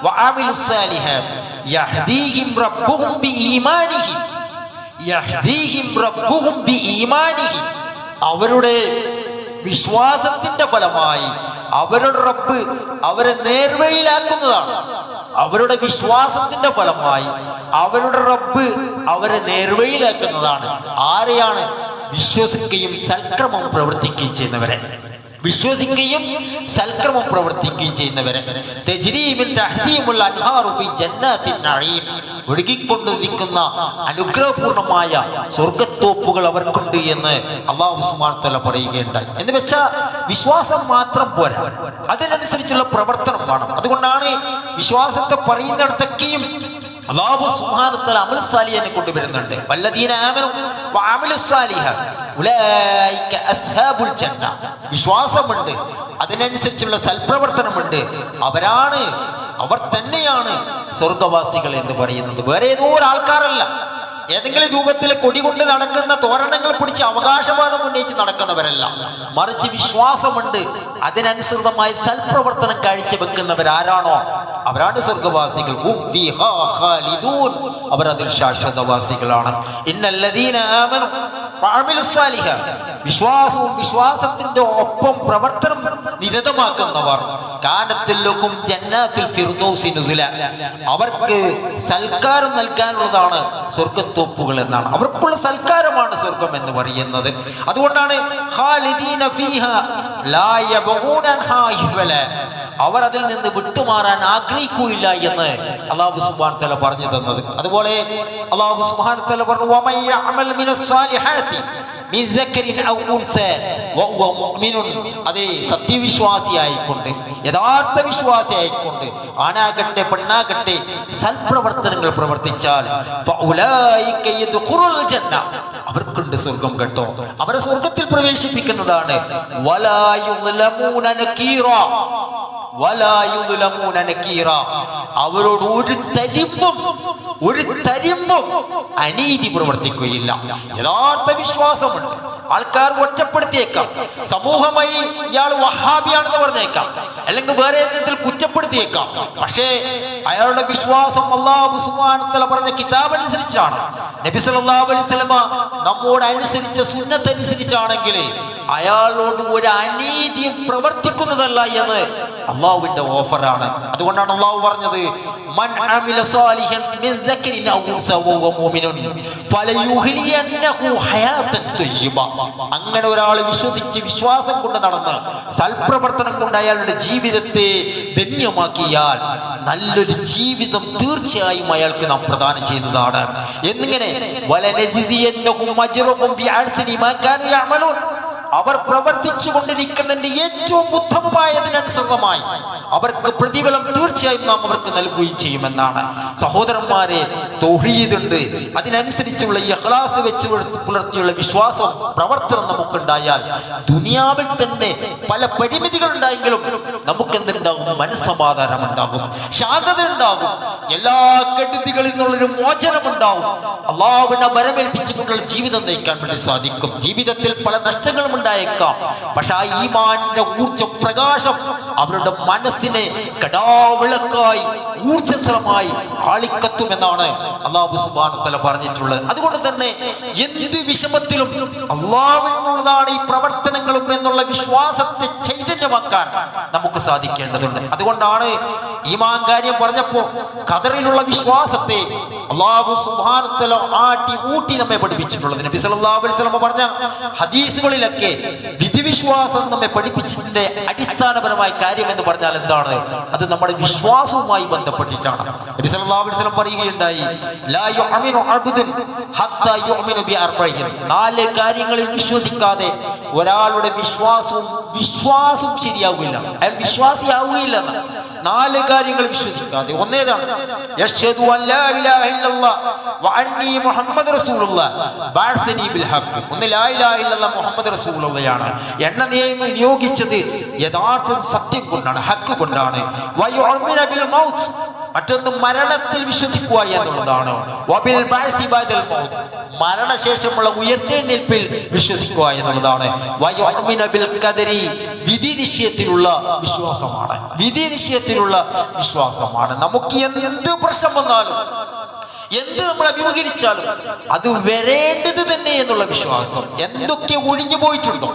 വഅമിലുസ് സാലിഹാത്ത് യഹ്ദീഹിം റബ്ബുഹും ബിഈമാനിഹി, യഹ്ദീഹിം റബ്ബുഹും ബിഈമാനിഹി, അവരുടെ വിശ്വാസത്തിന്റെ ഫലമായി അവരുടെ റബ്ബ് അവരെ നേർവഴിയിലാക്കുന്നതാണ്. അവരുടെ വിശ്വാസത്തിന്റെ ഫലമായി അവരുടെ റബ്ബ് അവരെ നേർവഴിയിലാക്കുന്നതാണ്. ആരെയാണ്? വിശ്വസിക്കുകയും സൽക്രമം പ്രവർത്തിക്കുകയും ചെയ്യുന്നവരെ. വിശ്വസിക്കുകയും സൽക്രമം പ്രവർത്തിക്കുകയും ചെയ്യുന്നവരെ. തജ്രീമിൻ തഹ്തീമുൽ അൻഹാറു ഫീ ജന്നാത്തിൻ നഈം, ഒഴുകിക്കൊണ്ടിരിക്കുന്ന അനുഗ്രഹപൂർണമായ സ്വർഗത്തോപ്പുകൾ അവർക്കുണ്ട് എന്ന് അല്ലാഹു സുബ്ഹാനഹു വ തആല പറയുകയുണ്ടായി. എന്ന് വെച്ചാൽ വിശ്വാസം മാത്രം പോരാ, അതിനനുസരിച്ചുള്ള പ്രവർത്തനം വേണം. അതുകൊണ്ടാണ് വിശ്വാസത്തെ പറയുന്നിടത്തൊക്കെയും അല്ലാഹു സുബ്ഹാനഹു വ തആല അമൽ സാലിഹിനെ കൊണ്ടുവരുന്നുണ്ട്. വല്ലദീന ആമനു വഅമിലുസ് സാലിഹാത്ത് ഉലൈക അസ്ഹാബുൽ ജന്ന, വിശ്വാസമുണ്ട്, അതിനനുസരിച്ചുള്ള സൽപ്രവർത്തനമുണ്ട്, അവർ തന്നെയാണ് സ്വർഗവാസികൾ എന്ന് പറയുന്നത്. വേറെ ഏതോ ഒരാൾക്കാരല്ല, ഏതെങ്കിലും രൂപത്തിൽ കൊടി കൊണ്ട് നടക്കുന്ന, തോരണങ്ങൾ പിടിച്ച് അവകാശവാദം ഉന്നയിച്ച് നടക്കുന്നവരല്ല. മറിച്ച് വിശ്വാസമുണ്ട്, അതിനനുസൃതമായി സൽപ്രവർത്തനം കാഴ്ചവെക്കുന്നവരാരാണോ അവരാണ് സ്വർഗവാസികൾ. അവർ അതിൽ ശാശ്വതവാസികളാണ്. ഇന്നല്ലദീന ആമനു വഅമിലുസ് സാലിഹാത്ത്, വിശ്വാസവും വിശ്വാസത്തിന്റെ ഒപ്പം പ്രവർത്തനം നിരതമാക്കുന്നവർ കാനത്തിലും ജന്നാത്തുൽ ഫിർദൗസി നുസുല, അവർക്ക് സൽക്കാരം നൽകാനുള്ളതാണ് സ്വർഗത്തോപ്പുകൾ എന്നാണ്. അവർക്കുള്ള സൽക്കാരമാണ് സ്വർഗം എന്ന് പറയുന്നത്. അതുകൊണ്ടാണ് ഖാലിദീന ഫീഹാ ലാ യബ്ഗൂന അൻഹാ ഹിവല, അവർ അതിൽ നിന്ന് വിട്ടുമാറാൻ ആഗ്രഹിക്കുകയില്ല എന്ന് അല്ലാഹു സുബ്ഹാനഹു വ തആല പറഞ്ഞു തന്നത്. അതുപോലെ അല്ലാഹു സുബ്ഹാനഹു വ തആല പറഞ്ഞു വമൻ യഅമൽ മിനസ് സാലിഹാത്തി മിൻ സക്കരിൻ ഔ ഉൻസ വഹുവ മുഅ്മിനുൻ, അതേ സത്യവിശ്വാസിയായിക്കൊണ്ട് യഥാർത്ഥ വിശ്വാസിയായിക്കൊണ്ട് ആണാകട്ടെ പെണ്ണാകട്ടെ സൽപ്രവർത്തനങ്ങൾ പ്രവർത്തിച്ചാൽ ഫഉലൈക യദ്ഖുലുൽ ജന്ന, അവർക്കുണ്ട് സ്വർഗം കേട്ടോ. അവരെ സ്വർഗത്തിൽ പ്രവേശിപ്പിക്കുന്നതാണ്. വലാ യുദ്ലമൂന നകീറ, അവരോട് ഒരു തരിമ്പും അനീതി പ്രവർത്തിക്കുകയില്ല. യഥാർത്ഥ വിശ്വാസമുണ്ട്. ആൾക്കാർ ഒറ്റപ്പെടുത്തിയേക്കാം, സമൂഹം വഴി ഇയാൾ വഹാബിയാണെന്ന് പറഞ്ഞേക്കാം, അല്ലെങ്കിൽ വേറെ എന്തെങ്കിലും കുറ്റപ്പെടുത്തിയേക്കാം. പക്ഷേ അയാളുടെ വിശ്വാസം അല്ലാഹു സുബ്ഹാനഹു വ തആല പറഞ്ഞ കിതാബ് അനുസരിച്ചാണ്, നബി സല്ലല്ലാഹു അലൈഹി വസല്ലമ നമ്മോട് അനുസരിച്ച സുന്നത്ത് അനുസരിച്ചാണെങ്കിൽ അയാളോട് ഒരു അനീതിയും പ്രവർത്തിക്കുന്നതല്ല എന്ന് അള്ളാഹുവിന്റെ ഓഫറാണ്. അതുകൊണ്ടാണ് അള്ളാഹു പറഞ്ഞത് മൻ അമില സാലിഹൻ മിൻ സക്കരിൻ ഔ ഉൻസ വഹുവ മുഅ്മിനുൻ ഫലയുഹ്ലിയന്നഹു ഹയാതൻ തയ്യിബ. അങ്ങനെ ഒരാൾ വിശ്വസിച്ച് വിശ്വാസം കൊണ്ട് നടന്ന് സൽപ്രവർത്തനം കൊണ്ട് അയാളുടെ ജീവിതത്തെ ധന്യമാക്കിയാൽ നല്ലൊരു ജീവിതം തീർച്ചയായും അയാൾക്ക് നാം പ്രദാനം ചെയ്യുന്നതാണ്. എന്നിങ്ങനെ വലനജിസിയന്നഹും അജ്റഹും ബിഅഹ്സനി മാ കാനൂ യഅമലൂൻ, അവർ പ്രവർത്തിച്ചു കൊണ്ടിരിക്കുന്നതിന്റെ ഏറ്റവും ഉത്തമമായതിനനുസൃതമായി അവർക്ക് പ്രതിഫലം തീർച്ചയായും നാം അവർക്ക് നൽകുകയും ചെയ്യുമെന്നാണ്. സഹോദരന്മാരെ, തൗഹീദുണ്ട്, അതിനനുസരിച്ചുള്ള ഇഖ്ലാസ് വെച്ച് പുലർത്തിയുള്ള വിശ്വാസം പ്രവർത്തനം നമുക്കുണ്ടായാൽ ദുനിയാവിൽ തന്നെ പല പരിമിതികൾ ഉണ്ടായെങ്കിലും നമുക്ക് എന്തുണ്ടാകും? മനസ്സമാധാനം ഉണ്ടാകും, ശാന്തത ഉണ്ടാകും, എല്ലാ കെടുതികളിൽ നിന്നുള്ളൊരു മോചനമുണ്ടാകും. അള്ളാഹുവിനെ വരമേൽപ്പിച്ചുകൊണ്ടുള്ള ജീവിതം നയിക്കാൻ വേണ്ടി സാധിക്കും. ജീവിതത്തിൽ പല നഷ്ടങ്ങളും ഉണ്ടായേക്കാം, പക്ഷെ ആ ഈമാനിന്റെ ഊർജ്ജ പ്രകാശം അവരുടെ മനസ്സിനെ കടാവിളക്കായി ഊർജ്ജസ്വലമായി ആളിക്കത്തുമെന്നാണ് അല്ലാഹു സുബ്ഹാനഹു വ തആല പറഞ്ഞിട്ടുള്ളത്. അതുകൊണ്ട് തന്നെ എന്ത് വിഷമത്തിലും അല്ലാഹുവിൽ നിന്നുള്ളതാണ് ഈ പ്രവർത്തനങ്ങളും എന്നുള്ള വിശ്വാസത്തെ ചൈതന്യമാക്കാൻ നമുക്ക് സാധിക്കേണ്ടതുണ്ട്. അതുകൊണ്ടാണ് ഈമാൻ കാര്യം പറഞ്ഞപ്പോ ഖദറിലുള്ള വിശ്വാസത്തെ അല്ലാഹു സുബ്ഹാനഹു വ തആല ആട്ടി ഊട്ടി നമ്മെ പഠിപ്പിച്ചിട്ടുള്ളത്. നബി സല്ലല്ലാഹു അലൈഹി വസല്ലം പറഞ്ഞ ഹദീസുകളിലൊക്കെ വിധിവിശ്വാസം നമ്മെ പഠിപ്പിച്ചതിന്റെ അടിസ്ഥാനപരമായ കാര്യം എന്ന് പറഞ്ഞാൽ എന്താണ്? അത് നമ്മുടെ വിശ്വാസവുമായി ബന്ധപ്പെട്ടിട്ടാണ്. നബി സല്ലല്ലാഹു അലൈഹി വസല്ലം പറയുകയുണ്ടായി, ലാ യുഅ്മിനു അബ്ദുൻ ഹത്താ യുഅ്മിനു ബി അർബഈൻ, 4 കാര്യങ്ങളിൽ വിശ്വസിക്കാതെ ഒരാളുടെ വിശ്വാസവും ശരിയാവുകയില്ല, അയാൾ വിശ്വാസിയാവുകയില്ല. 4 കാര്യങ്ങൾ വിശ്വസിക്കാതെ. ഒന്നേതാണ് യശ്ഹദു അൻ ലാ ഇലാഹ ഇല്ലല്ലാഹ് വ അന്നി മുഹമ്മദ് റസൂലുള്ളാഹ് ബഅസനി ബിൽ ഹഖ്. ഒന്ന് ലാ ഇലാഹ ഇല്ലല്ലാഹ് മുഹമ്മദ് റസൂലുള്ളാഹയാണ്. എന്നെ നിയോഗിച്ചത് യഥാർത്ഥ സത്യം കൊണ്ടാണ്, ഹക്ക് കൊണ്ടാണ്. വ യുഅ്മിന ബിൽ മൗത്ത്, മറ്റൊന്ന് മരണത്തിൽ വിശ്വസിക്കുക എന്നുള്ളതാണ്. വബിൽ ബഅസി ബഅദൽ മൗത്ത്, മരണശേഷമുള്ള ഉയർത്തെഴുന്നേൽപ്പിൽ വിശ്വസിക്കുക എന്നുള്ളതാണ്. വ യുഅ്മിന ബിൽ ഖദരി, വിധി നിശ്ചയത്തിലുള്ള വിശ്വാസമാണ്. വിധി നിശ്ചയത്തിലുള്ള വിശ്വാസമാണ്. നമുക്ക് എന്ത് പ്രശ്നം വന്നാലും എന്ത് നമ്മൾ അഭിമുഖീകരിച്ചാലും അത് വരേണ്ടത് തന്നെ എന്നുള്ള വിശ്വാസം. എന്തൊക്കെ ഒഴിഞ്ഞു പോയിട്ടുണ്ടോ,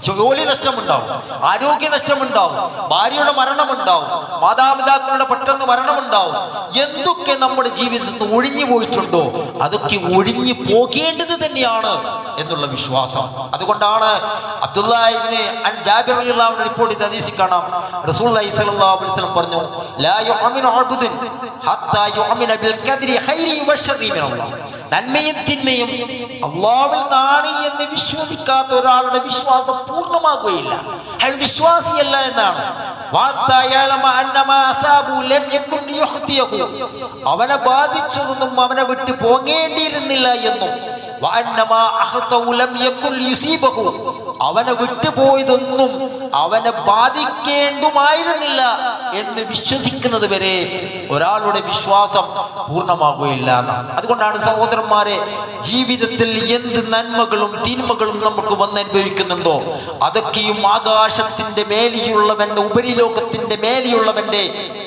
ജോലി നഷ്ടമുണ്ടാവും, ആരോഗ്യ നഷ്ടമുണ്ടാവും, ഭാര്യയുടെ മരണമുണ്ടാവും, മാതാപിതാക്കളുടെ പെട്ടെന്ന് മരണമുണ്ടാവും, എന്തൊക്കെ നമ്മുടെ ജീവിതത്തിൽ ഒഴിഞ്ഞു പോയിട്ടുണ്ടോ അതൊക്കെ ഒഴിഞ്ഞു പോകേണ്ടത് തന്നെയാണ് എന്നുള്ള വിശ്വാസം. അതുകൊണ്ടാണ് അബ്ദുല്ലാഹി ഇബ്നു ജാബിർ റളിയല്ലാഹു അൻഹു റിപ്പോർട്ട് ചെയ്ത ഹദീസിൽ കാണാം, റസൂലുള്ളാഹി സ്വല്ലല്ലാഹു അലൈഹി വസല്ലം പറഞ്ഞു, ലാ യുഅ്മിനു അബ്ദുൻ ഹത്താ യുഅ്മിന ബിൽ ഖദ്രി ഖൈരി വശർരി മിനല്ലാഹ്, നന്മയും തിന്മയും അല്ലാഹുവിൽ നിന്നാണ് എന്ന് വിശ്വസിക്കാത്ത ഒരാളുടെ വിശ്വാസം പൂർണ്ണമാകുകയില്ല. അയാൾ വിശ്വാസിയല്ല എന്നാണ്. അവനെ ബാധിച്ചതൊന്നും അവനെ വിട്ടു പോകേണ്ടിയിരുന്നില്ല എന്നും അവനെ വിട്ടുപോയതൊന്നും അവനെ ബാധിക്കേണ്ടുമായിരുന്നില്ല എന്ന് വിശ്വസിക്കുന്നത് വരെ ഒരാളുടെ വിശ്വാസം പൂർണ്ണമാകുകയില്ല എന്നാണ്. അതുകൊണ്ടാണ് സഹോദരന്മാരെ, ജീവിതത്തിൽ എന്ത് നന്മകളും തിന്മകളും നമുക്ക് വന്നനുഭവിക്കുന്നുണ്ടോ അതൊക്കെയും ആകാശത്തിന്റെ മേലെയുള്ളവന്റെ ഉപരിലോകത്തിന്റെ മേലെയുള്ളവന്റെ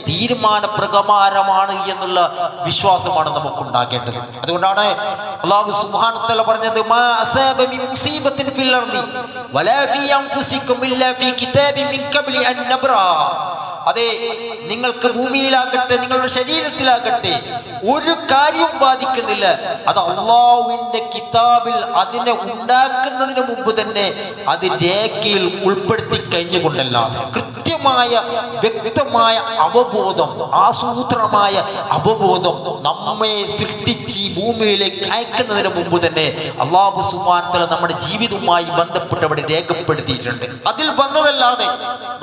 തീരുമാനപ്രകാരമാണ് എന്നുള്ള വിശ്വാസമാണ് നമുക്കുണ്ടാകേണ്ടത്. അതുകൊണ്ടാണ് അല്ലാഹു സുബ്ഹാനഹു വ തആല പറഞ്ഞത് മാ അസാബ മിൻ മുസീബത്തിൻ ഫിൽ അർളി വലാ ഫീ അൻഫുസികും ഇല്ലാ ഫീ കിതാബിൻ മിൻ ഖബ്ലി അൻ നബ്റാ. അതെ, നിങ്ങൾക്ക് ഭൂമിയിലാകട്ടെ നിങ്ങളുടെ ശരീരത്തിലാകട്ടെ ഒരു കാര്യവും ബാധിക്കുന്നില്ല. അത് അള്ളാഹുവിന്റെ കിതാബിൽ അതിനെ ഉണ്ടാക്കുന്നതിന് മുമ്പ് തന്നെ അത് രേഖയിൽ ഉൾപ്പെടുത്തി കഴിഞ്ഞുകൊണ്ടല്ലാതെ കൃത്യമായ വ്യക്തമായ അവബോധം, ആസൂത്രണമായ അവബോധം നമ്മെ സൃഷ്ടിച്ച് ഈ ഭൂമിയിലേക്ക് അയക്കുന്നതിന് മുമ്പ് തന്നെ അല്ലാഹു സുബ്ഹാനഹു വ തആല നമ്മുടെ ജീവിതവുമായി ബന്ധപ്പെട്ട് അവിടെ രേഖപ്പെടുത്തിയിട്ടുണ്ട്. അതിൽ വന്നതല്ലാതെ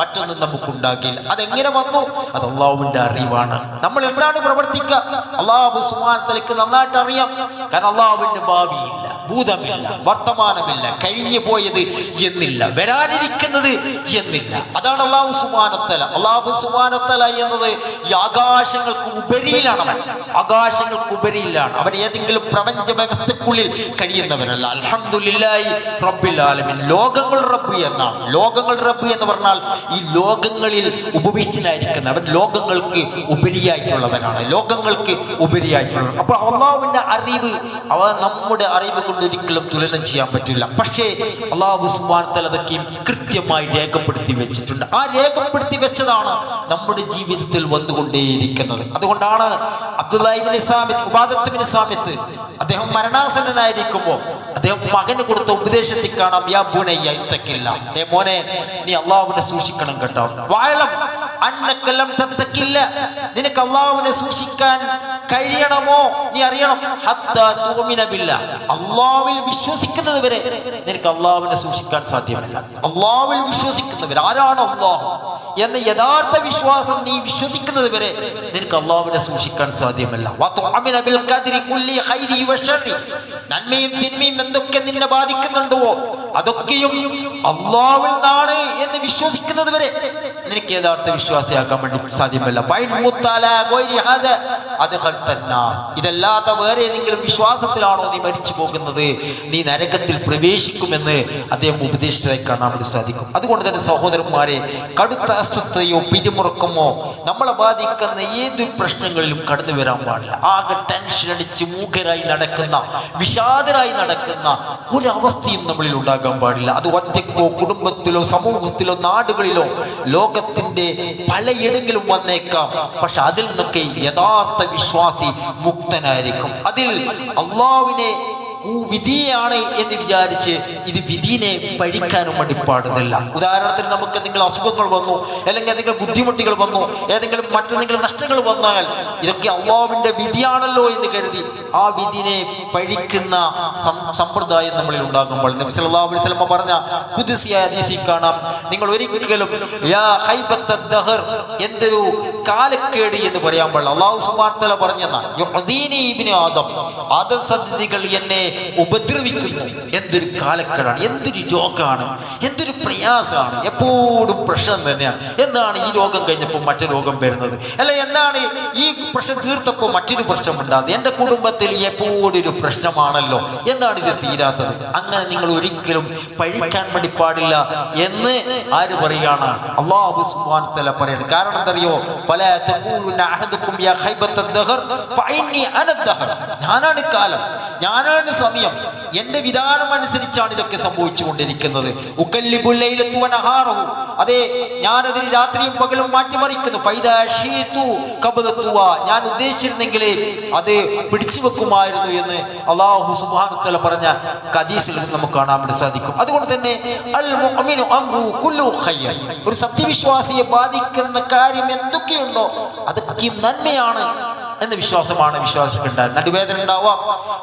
മറ്റൊന്നും നമുക്കുണ്ടാകില്ല. അതെങ്ങനെ വന്നു? അത് അള്ളാഹുവിന്റെ അറിവാണ്. നമ്മൾ എന്താണ് പ്രവർത്തിക്കുക അല്ലാഹു സുബ്ഹാനഹു വ തആലയ്ക്ക് നന്നായിട്ട് അറിയാം. കാരണം അള്ളാഹുവിന്റെ ഭാവിയില്ല, ഭൂതമില്ല, വർത്തമാനമില്ല, കഴിഞ്ഞു പോയത് എന്നില്ല, വരാനിരിക്കുന്നത് എന്നില്ല. അതാണ് അല്ലാഹു സുബ്ഹാനഹു വ തആല. അല്ലാഹു സുബ്ഹാനഹു വ തആല എന്നത് ഈ ആകാശങ്ങൾക്ക് ഉപരിയിലാണ്. അവൻ ആകാശങ്ങൾക്ക് ഉപരിയിലാണ്. അവൻ ഏതെങ്കിലും പ്രപഞ്ച വ്യവസ്ഥക്കുള്ളിൽ കഴിയുന്നവനല്ല. അൽഹംദുലില്ലാഹി റബ്ബിൽ ആലമീൻ. ലോകങ്ങൾ റബ്ബ് എന്നാണ്. ലോകങ്ങൾ റബ്ബ് എന്ന് പറഞ്ഞാൽ ഈ ലോകങ്ങളിൽ ഉപവിഷ്ടനായിരിക്കുന്ന അവൻ ലോകങ്ങൾക്ക് ഉപരിയായിട്ടുള്ളവനാണ്. ലോകങ്ങൾക്ക് ഉപരിയായിട്ടുള്ളവൻ. അപ്പൊ അള്ളാഹുവിന്റെ അറിവ് അവ നമ്മുടെ അറിവ് കൊണ്ട് ഒരിക്കലും തുലനം ചെയ്യാൻ പറ്റില്ല. പക്ഷേ അല്ലാഹു സുബ്ഹാനഹു വ തആല അതൊക്കെയും കൃത്യമായി രേഖപ്പെടുത്തി വെച്ചിട്ടുണ്ട്. ആ രേഖപ്പെടുത്തി വെച്ചതാണ് നമ്മുടെ ജീവിതത്തിൽ വന്നുകൊണ്ടേയിരിക്കുന്നത്. അതുകൊണ്ടാണ് അബ്ദുല്ലാഹി ഇബ്നു സാമിത്ത്, ഉബാദത്ത് ഇബ്നു സാമിത്ത്, അദ്ദേഹം മരണാസന്നനായിരിക്കുമ്പോൾ അദ്ദേഹം മകന് കൊടുത്ത ഉപദേശത്തിൽ കാണാം, യാ ബുനയ്യ ഇത്തഖില്ല, ഏ മോനെ നീ അള്ളാഹുവിനെ സൂക്ഷിക്കണം കേട്ടോ. വഅലം അന്നക ലം തത്തഖില്ല, നിനക്ക് അള്ളാഹുവിനെ സൂക്ഷിക്കാൻ കഴിയണമോ നീ അറിയണം. ഹത്താ തുഅ്മിന ബില്ലാഹ്, അള്ളാഹുവിൽ വിശ്വസിക്കുന്നത് വരെ നിനക്ക് അള്ളാഹുവിനെ സൂക്ഷിക്കാൻ സാധ്യമല്ല. അള്ളാഹുവിൽ വിശ്വസിക്കുന്നവർ ആരാണ് അള്ളാഹു എന്ന യഥാർത്ഥ വിശ്വാസം നീ വിശ്വസിക്കുന്നത് വരെ നിനക്ക് അള്ളാഹുവിനെ സൂക്ഷിക്കാൻ സാധ്യമല്ല. വതുഅ്മിന ബിൽ ഖദ്രി കുല്ലി ഖൈരി വശർരി, നന്മയും തിന്മയും എന്തൊക്കെ നിന്നെ ബാധിക്കുന്നുണ്ടോ അതൊക്കെയും അള്ളാഹുവിൽ നിന്നാണ് എന്ന് വിശ്വസിക്കുന്നത് വരെ നിനക്ക് യഥാർത്ഥ വിശ്വാസിയാക്കാൻ വേണ്ടി സാധ്യമല്ല. ഇതല്ലാത്ത വേറെ ഏതെങ്കിലും വിശ്വാസത്തിലാണോ നീ മരിച്ചു പോകുന്നത്, നീ നരകത്തിൽ പ്രവേശിക്കുമെന്ന് അദ്ദേഹം ഉപദേശിച്ചതായി കാണാൻ വേണ്ടി സാധിക്കും. അതുകൊണ്ട് തന്നെ സഹോദരന്മാരെ, കടുത്ത അസ്വസ്ഥതയോ പിരിമുറുക്കമോ നമ്മളെ ബാധിക്കുന്ന ഏത് പ്രശ്നങ്ങളിലും കടന്നു വരാൻ പാടില്ല. ആകെ ടെൻഷൻ അടിച്ച് മൂകരായി നടക്കുന്ന, വിഷാദരായി നടക്കുന്ന ഒരവസ്ഥയും നമ്മളിൽ ഉണ്ടാകാൻ പാടില്ല. അത് ഒറ്റയ്ക്കോ കുടുംബത്തിലോ സമൂഹത്തിലോ നാടുകളിലോ ലോകത്തിന്റെ പലയിടങ്ങളിലും വന്നേക്കാം. പക്ഷെ അതിൽ നിന്നൊക്കെ യഥാർത്ഥ വിശ്വാസി മുക്തനായിരിക്കും. അതിൽ അള്ളാഹുവിനെ വിധിയാണ് എന്ന് വിചാരിച്ച് ഇത് വിധിനെ പഴിക്കാനും വേണ്ടി പാടുന്നില്ല. ഉദാഹരണത്തിന് നമുക്ക് എന്തെങ്കിലും അസുഖങ്ങൾ വന്നു, അല്ലെങ്കിൽ എന്തെങ്കിലും ബുദ്ധിമുട്ടുകൾ വന്നു, ഏതെങ്കിലും മറ്റെന്തെങ്കിലും നഷ്ടങ്ങൾ വന്നാൽ ഇതൊക്കെ അള്ളാഹുവിന്റെ വിധിയാണല്ലോ എന്ന് കരുതി ആ വിധിനെ പഴിക്കുന്ന സമ്പ്രദായം നമ്മളിൽ ഉണ്ടാകുമ്പോൾ നബി സല്ലല്ലാഹു അലൈഹി വസല്ലം പറഞ്ഞ ഖുദ്സിയായ ഹദീസിൽ കാണാം, നിങ്ങൾ ഒരിക്കലും യാ ഖൈബത്തദ് ദഹർ, എന്തൊരു കാലക്കേട് എന്ന് പറയാൻ പാടില്ല. അല്ലാഹു സുബ്ഹാനഹു വ തആല പറഞ്ഞെന്നാ യുഅദീനി ഇബ്നു ആദം, ആദം സന്തതികൾ എന്നെ ഉപദ്രവിക്കുന്നു. എന്തൊരു കാലക്കേടാണ്, എന്തൊരു രോഗമാണ്, എന്തൊരു പ്രയാസമാണ്, എപ്പോഴും പ്രശ്നം തന്നെയാണ്. എന്താണ് ഈ രോഗം കഴിഞ്ഞപ്പോൾ മറ്റൊരു രോഗം വരുന്നത്, അല്ല എന്താണ് ഈ പ്രശ്നം തീർത്തപ്പോൾ മറ്റൊരു പ്രശ്നം ഉണ്ടാകുന്നത്, എൻ്റെ കുടുംബത്തിൽ എപ്പോഴും ഒരു പ്രശ്നമാണല്ലോ, എന്താണ് ഇത് തീരാത്തത്. അങ്ങനെ നിങ്ങൾ ഒരിക്കലും പഴിക്കാൻ വേണ്ടി പാടില്ല എന്ന് ആര് പറയാണ്? അല്ലാഹു സുബ്ഹാനഹു വ തആല പറയാണ്. കാരണം എന്തറിയോ? ഫലാ തഖൂലുന അഹദുക്കും യാ ഖൈബത്തദ് ദഹർ ഫഇന്നി അനദ് ദഹർ, ഞാനാണ് കാലം, ഞാനാണ് സമയം, എന്റെ വിധാനം അനുസരിച്ചാണ് ഇതൊക്കെ സംഭവിച്ചുകൊണ്ടിരിക്കുന്നത്. ഉകല്ലിബുൽ ലൈലതു വനഹാറഹു, അതെ ഞാനതിന് രാത്രിയും പകലും മാറ്റിമറിക്കുന്നു. ഫൈദാ ശീതു ഖബദതുവാ, ഞാൻ ഉദ്ദേശിച്ചിരുന്നെങ്കിൽ അത് പിടിച്ചു വെക്കുമായിരുന്നു എന്ന് അല്ലാഹു സുബ്ഹാനഹു വ തആല പറഞ്ഞ ഹദീസിൽ നമുക്ക് കാണാൻ വേണ്ടി സാധിക്കും. അതുകൊണ്ട് തന്നെ അൽ മുഅ്മിനു അംറു കുല്ലു ഖൈർ, ഒരു സത്യവിശ്വാസിയെ ബാധിക്കുന്ന കാര്യം എന്തൊക്കെയുണ്ടോ അതൊക്കെയും നന്മയാണ് എന്ന വിശ്വാസമാണ് വിശ്വാസിക്ക് ഉണ്ടാകുന്നത്. നടുവേദന ഉണ്ടാവാം,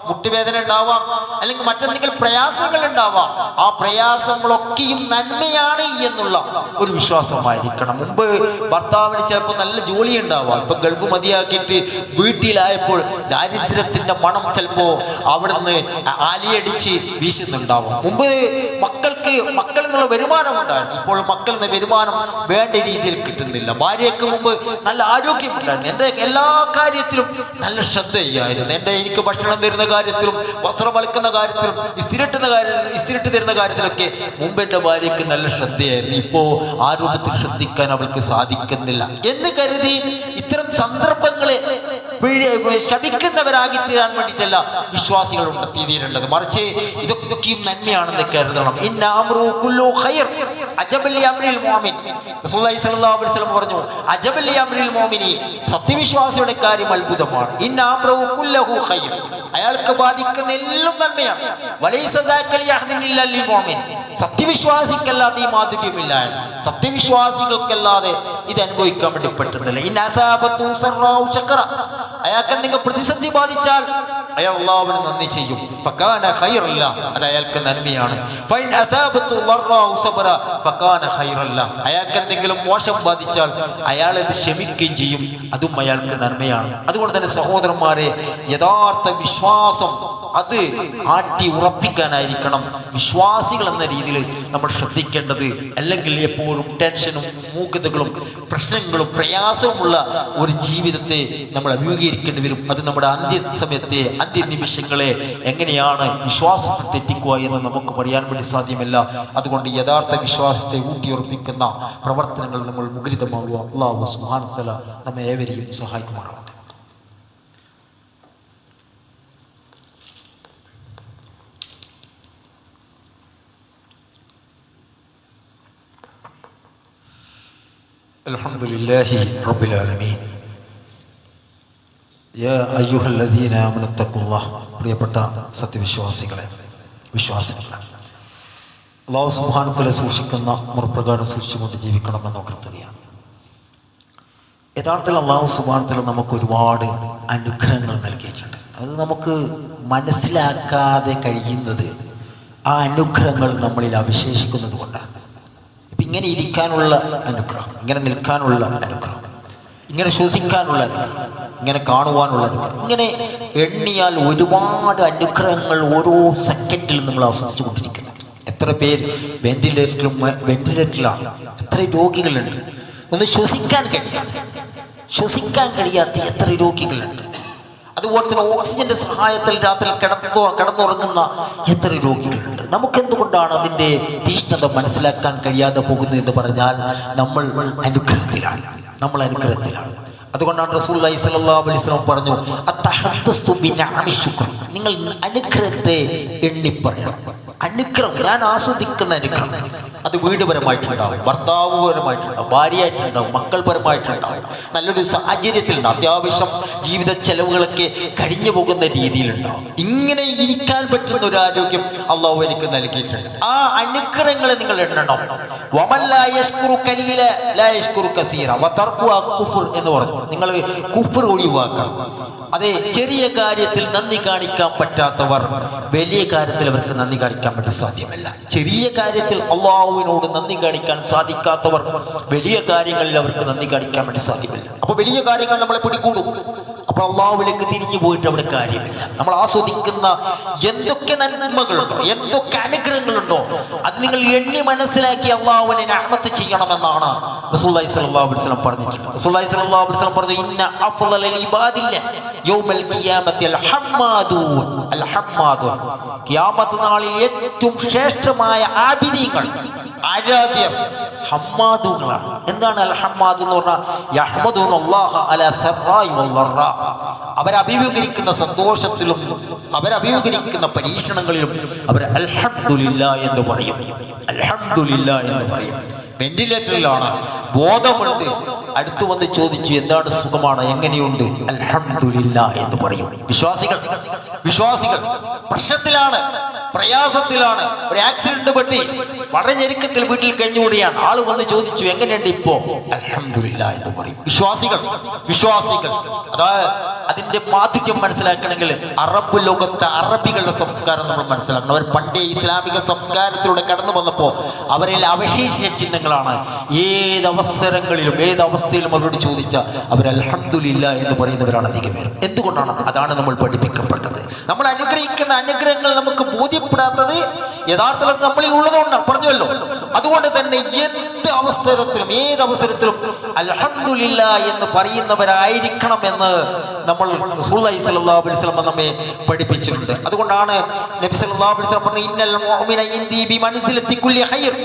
മുട്ടുവേദന ഉണ്ടാവാം, അല്ലെങ്കിൽ മറ്റെന്തെങ്കിലും പ്രയാസങ്ങൾ ഉണ്ടാവാം. ആ പ്രയാസങ്ങളൊക്കെയും നന്മയാണ് എന്നുള്ള ഒരു വിശ്വാസമായിരിക്കണം. മുമ്പ് ഭർത്താവിന് ചിലപ്പോൾ നല്ല ജോലി ഉണ്ടാവാം, ഇപ്പൊ ഗൾഫ് മതിയാക്കിയിട്ട് വീട്ടിലായപ്പോൾ ദാരിദ്ര്യത്തിന്റെ മണം ചിലപ്പോ അവിടുന്ന് ആലിയടിച്ച് വീശുന്നുണ്ടാവും. മുമ്പ് മക്കൾക്ക് മക്കൾക്ക് മക്കളിൽ നിന്നുള്ള വരുമാനം ഉണ്ടായിരുന്നു. ഇപ്പോൾ മക്കളിൽ നിന്ന് വരുമാനം വേണ്ട രീതിയിൽ കിട്ടുന്നില്ല. ഭാര്യയ്ക്ക് മുമ്പ് നല്ല ആരോഗ്യമുണ്ടായിരുന്നു. എൻ്റെ എല്ലാ കാര്യത്തിലും നല്ല ശ്രദ്ധ ചെയ്യായിരുന്നു. എനിക്ക് ഭക്ഷണം തരുന്ന കാര്യത്തിലും വസ്ത്രം അലക്കുന്ന കാര്യത്തിലും ഇസ്തിരിട്ട് തരുന്ന കാര്യത്തിലൊക്കെ മുമ്പ് എൻ്റെ ഭാര്യയ്ക്ക് നല്ല ശ്രദ്ധയായിരുന്നു. ഇപ്പോൾ ആരോഗ്യത്തിൽ ശ്രദ്ധിക്കാൻ അവൾക്ക് സാധിക്കുന്നില്ല എന്ന് കരുതി ഇത്തരം സന്ദർഭങ്ങളെ ശപിക്കുന്നവരാകി തീരാൻ വേണ്ടിയിട്ടല്ല വിശ്വാസികൾ തീരേണ്ടത്. മറിച്ച് ഇതൊക്കെയും നന്മയാണെന്ന് കരുതണം. പറഞ്ഞു, സത്യവിശ്വാസിയുടെ കാര്യം അത്ഭുതമാണ്. അയാൾക്ക് ബാധിക്കുന്ന എല്ലാം നന്മയാണ്. സത്യവിശ്വാസിക്കല്ലാതെ ഈ മാധുര്യമില്ല. സത്യവിശ്വാസികൾക്കല്ലാതെ ഇത് അനുഭവിക്കാൻ വേണ്ടി പറ്റുന്നില്ല. അയാൾക്ക് എന്തെങ്കിലും പ്രതിസന്ധി ബാധിച്ചാൽ അയാൾ അല്ലാഹുവിന് നന്ദി ചെയ്യും. അത് അയാൾക്ക് നന്മയാണ്. അയാൾക്ക് എന്തെങ്കിലും മോശം ബാധിച്ചാൽ അയാൾ ഇത് ക്ഷമിക്കുകയും ചെയ്യും. അതും അയാൾക്ക് നന്മയാണ്. അതുകൊണ്ട് തന്നെ സഹോദരന്മാരെ, യഥാർത്ഥ വിശ്വാസം അത് ആട്ടി ഉറപ്പിക്കാനായിരിക്കണം വിശ്വാസികൾ എന്ന രീതിയിൽ നമ്മൾ ശ്രദ്ധിക്കേണ്ടത്. അല്ലെങ്കിൽ എപ്പോഴും ടെൻഷനും മൂകതകളും പ്രശ്നങ്ങളും പ്രയാസവുമുള്ള ഒരു ജീവിതത്തെ നമ്മൾ അഭിമുഖീകരിക്കേണ്ടി വരും. അത് നമ്മുടെ അന്ത്യസമയത്തെ അന്ത്യനിമിഷങ്ങളെ എങ്ങനെയാണ് വിശ്വാസത്തെ തെറ്റിക്കുക എന്ന് നമുക്ക് പറയാൻ വേണ്ടി സാധ്യമല്ല. അതുകൊണ്ട് യഥാർത്ഥ വിശ്വാസത്തെ ഊട്ടിയുറപ്പിക്കുന്ന പ്രവർത്തനങ്ങൾ നമ്മൾ മുഖരിതമാകുക. അല്ലാഹു സുബ്ഹാനഹു വ തആല നമ്മെ ഏവരെയും സഹായിക്കുമാറാവട്ടെ. അൽഹംദുലില്ലാഹി റബ്ബിൽ ആലമീൻ. യാ അയ്യുഹല്ലദീന ആമനു തഖുല്ലാഹ്. പ്രിയപ്പെട്ട സത്യവിശ്വാസികളെ, വിശ്വാസികളെ, അല്ലാഹു സുബ്ഹാനഹു വ തആല സൂക്ഷിക്കുന്ന മുറപ്രകാരം സൂക്ഷിച്ചുകൊണ്ട് ജീവിക്കണമെന്ന് ഉണർത്തുകയാണ്. യഥാർത്ഥത്തിൽ അല്ലാഹു സുബ്ഹാനഹു വ തആല നമുക്ക് ഒരുപാട് അനുഗ്രഹങ്ങൾ നൽകിയിട്ടുണ്ട്. അത് നമുക്ക് മനസ്സിലാക്കാതെ കഴിയുന്നത് ആ അനുഗ്രഹങ്ങൾ നമ്മളിൽ അവശേഷിക്കുന്നത് കൊണ്ടാണ്. ഇപ്പം ഇങ്ങനെ ഇരിക്കാനുള്ള അനുഗ്രഹം, ഇങ്ങനെ നിൽക്കാനുള്ള അനുഗ്രഹം, ഇങ്ങനെ ശ്വസിക്കാനുള്ള അനുഗ്രഹം, ഇങ്ങനെ കാണുവാനുള്ള അനുഗ്രഹം, ഇങ്ങനെ എണ്ണിയാൽ ഒരുപാട് അനുഗ്രഹങ്ങൾ ഓരോ സെക്കൻഡിലും നമ്മൾ ആസ്വദിച്ചു കൊണ്ടിരിക്കുന്നുണ്ട്. എത്ര പേര് വെന്റിലേറ്ററിലാണ്, എത്ര രോഗികളുണ്ട്. ഒന്ന് ശ്വസിക്കാൻ കഴിയാത്ത എത്ര രോഗികളുണ്ട്. അതുപോലെ തന്നെ ഓക്സിജന്റെ സഹായത്തിൽ രാത്രി കിടന്നുറങ്ങുന്ന എത്ര രോഗികളുണ്ട്. നമുക്കെന്തുകൊണ്ടാണ് അതിൻ്റെ തീഷ്ണത മനസ്സിലാക്കാൻ കഴിയാതെ പോകുന്നത് എന്ന് പറഞ്ഞാൽ നമ്മൾ അനുഗ്രഹത്തിലാണ്. അതുകൊണ്ടാണ് റസൂലുള്ളാഹി സ്വല്ലല്ലാഹു അലൈഹി വസല്ലം പറഞ്ഞു, അത്തഹദ്ദുസ്തു ബിനഅമി ശുക്ർ. നിങ്ങൾ അനുഗ്രഹത്തെ എണ്ണിപ്പറയണം. അനുഗ്രഹം, ഞാൻ ആസ്വദിക്കുന്ന അനുഗ്രഹം, അത് വീടുപരമായിട്ടുണ്ടാവും, ഭർത്താവുപരമായിട്ടുണ്ടാവും, ഭാര്യയായിട്ടുണ്ടാവും, മക്കൾപരമായിട്ടുണ്ടാവും, നല്ലൊരു സാഹചര്യത്തിലുണ്ടാവും, അത്യാവശ്യം ജീവിത ചെലവുകളൊക്കെ കഴിഞ്ഞു പോകുന്ന രീതിയിലുണ്ടാവും. ഇങ്ങനെ ഇരിക്കാൻ പറ്റുന്ന ഒരു ആരോഗ്യം അല്ലാഹു എനിക്ക് നൽകിയിട്ടുണ്ട്. ആ അനുഗ്രഹങ്ങളെ നിങ്ങൾ എണ്ണണം. എന്ന് പറഞ്ഞു, നിങ്ങൾ കുഫ്ർ ഒഴിവാക്കണം. അതെ, ചെറിയ കാര്യത്തിൽ നന്ദി കാണിക്കാൻ പറ്റാത്തവർ വലിയ കാര്യത്തിൽ അവർക്ക് നന്ദി കാണിക്കാൻ വേണ്ടി സാധ്യമല്ല. ചെറിയ കാര്യത്തിൽ അള്ളാഹുവിനോട് നന്ദി കാണിക്കാൻ സാധിക്കാത്തവർ വലിയ കാര്യങ്ങളിൽ അവർക്ക് നന്ദി കാണിക്കാൻ വേണ്ടി സാധ്യമല്ല. അപ്പൊ വലിയ കാര്യങ്ങൾ നമ്മളെ പിടികൂടും. അപ്പൊ അള്ളാഹുവിലേക്ക് തിരിഞ്ഞു പോയിട്ട് അവിടെ കാര്യമില്ല. നമ്മൾ ആസ്വദിക്കുന്ന എന്തൊക്കെ നന്മകളുണ്ടോ, എന്തൊക്കെ അനുഗ്രഹങ്ങളുണ്ടോ, അത് നിങ്ങൾ എണ്ണി മനസ്സിലാക്കി അള്ളാഹുവിനെ നിഅമത്ത് ചെയ്യണമെന്നാണ് റസൂലുള്ളാഹി സ്വല്ലല്ലാഹു അലൈഹി വസല്ലം പറഞ്ഞിട്ടുള്ളത്. റസൂലുള്ളാഹി സ്വല്ലല്ലാഹു അലൈഹി വസല്ലം പറഞ്ഞു, ഇന്ന അഫ്ളലൽ ഇബാദില്ല യൗമൽ ഖിയാമത്തി അൽ ഹമ്മാദൂൻ. ഖിയാമത്ത് നാളിൽ ഏറ്റവും ശ്രേഷ്ഠമായ ആബിദീങ്ങൾ, ആരാധ്യർ ഹമ്മാദൂങ്ങളാണ്. എന്താണ് അൽ ഹമ്മാദ് എന്ന് പറഞ്ഞാൽ? യഹ്മദൂനല്ലാഹ അലാ സറായി വൽ ദറാ. അവരഭിമുഖീകരിക്കുന്ന സന്തോഷത്തിലും അവരഭിമുഖീകരിക്കുന്ന പരീക്ഷണങ്ങളിലും അവർ അൽഹംദുലില്ലാഹ് എന്ന് പറയും. വെന്റിലേറ്ററിലാണ്, ബോധമുണ്ട്, അടുത്തു വന്ന് ചോദിച്ചു എന്താണ്, സുഖമാണ്, എങ്ങനെയുണ്ട്? അൽഹംദുലില്ലാഹ് എന്ന് പറയും. വിശ്വാസികൾ പ്രശ്നത്തിലാണ്, പ്രയാസത്തിലാണ്, ഒരു ആക്സിഡന്റ് പറ്റി വളരെ ഞെരുക്കത്തിൽ വീട്ടിൽ കഴിഞ്ഞുകൂടിയാണ്. ആള് വന്ന് ചോദിച്ചു എങ്ങനെയുണ്ട് ഇപ്പോ? അൽഹംദുലില്ലാഹ് എന്ന് പറയും. വിശ്വാസികൾ അതിന്റെ മാധുര്യം മനസ്സിലാക്കണമെങ്കിൽ അറബ് ലോകത്തെ അറബികളുടെ സംസ്കാരം നമ്മൾ മനസ്സിലാക്കണം. അവർ പണ്ടേ ഇസ്ലാമിക സംസ്കാരത്തിലൂടെ കടന്നു വന്നപ്പോൾ അവരിൽ അവശേഷിച്ച ചിഹ്നങ്ങളാണ്. ഏതവസരങ്ങളിലും ഏതവസ്ഥയിലും അവരോട് ചോദിച്ച അവർ അൽഹംദുലില്ലാ എന്ന് പറയുന്നവരാണ് അധികം പേരും. എന്തുകൊണ്ടാണ്? അതാണ് നമ്മൾ പഠിപ്പിക്കപ്പെട്ടത്. നമ്മൾ അനുഗ്രഹിക്കുന്ന അനുഗ്രഹങ്ങൾ നമുക്ക് ബോധ്യപ്പെടാത്തത് യഥാർത്ഥത്തിൽ നമ്മളിൽ ഉള്ളതുകൊണ്ടാണ്, പറഞ്ഞുവല്ലോ. അതുകൊണ്ട് തന്നെ എന്ത് അവസരത്തിലും ഏതവസരത്തിലും അൽഹംദുലില്ലാ എന്ന് പറയുന്നവരായിരിക്കണം എന്ന് നമ്മൾ റസൂലുള്ളാഹി സ്വല്ലല്ലാഹു അലൈഹി വസല്ലം നമ്മെ പഠിപ്പിച്ചിട്ടുണ്ട്. അതുകൊണ്ടാണ് നബി സല്ലല്ലാഹു അലൈഹി വസല്ലം പറഞ്ഞത് ഇന്നൽ മുഅ്മിന ഇൻദി ബിമൻസിലത്തി കുല്ലി ഖൈർ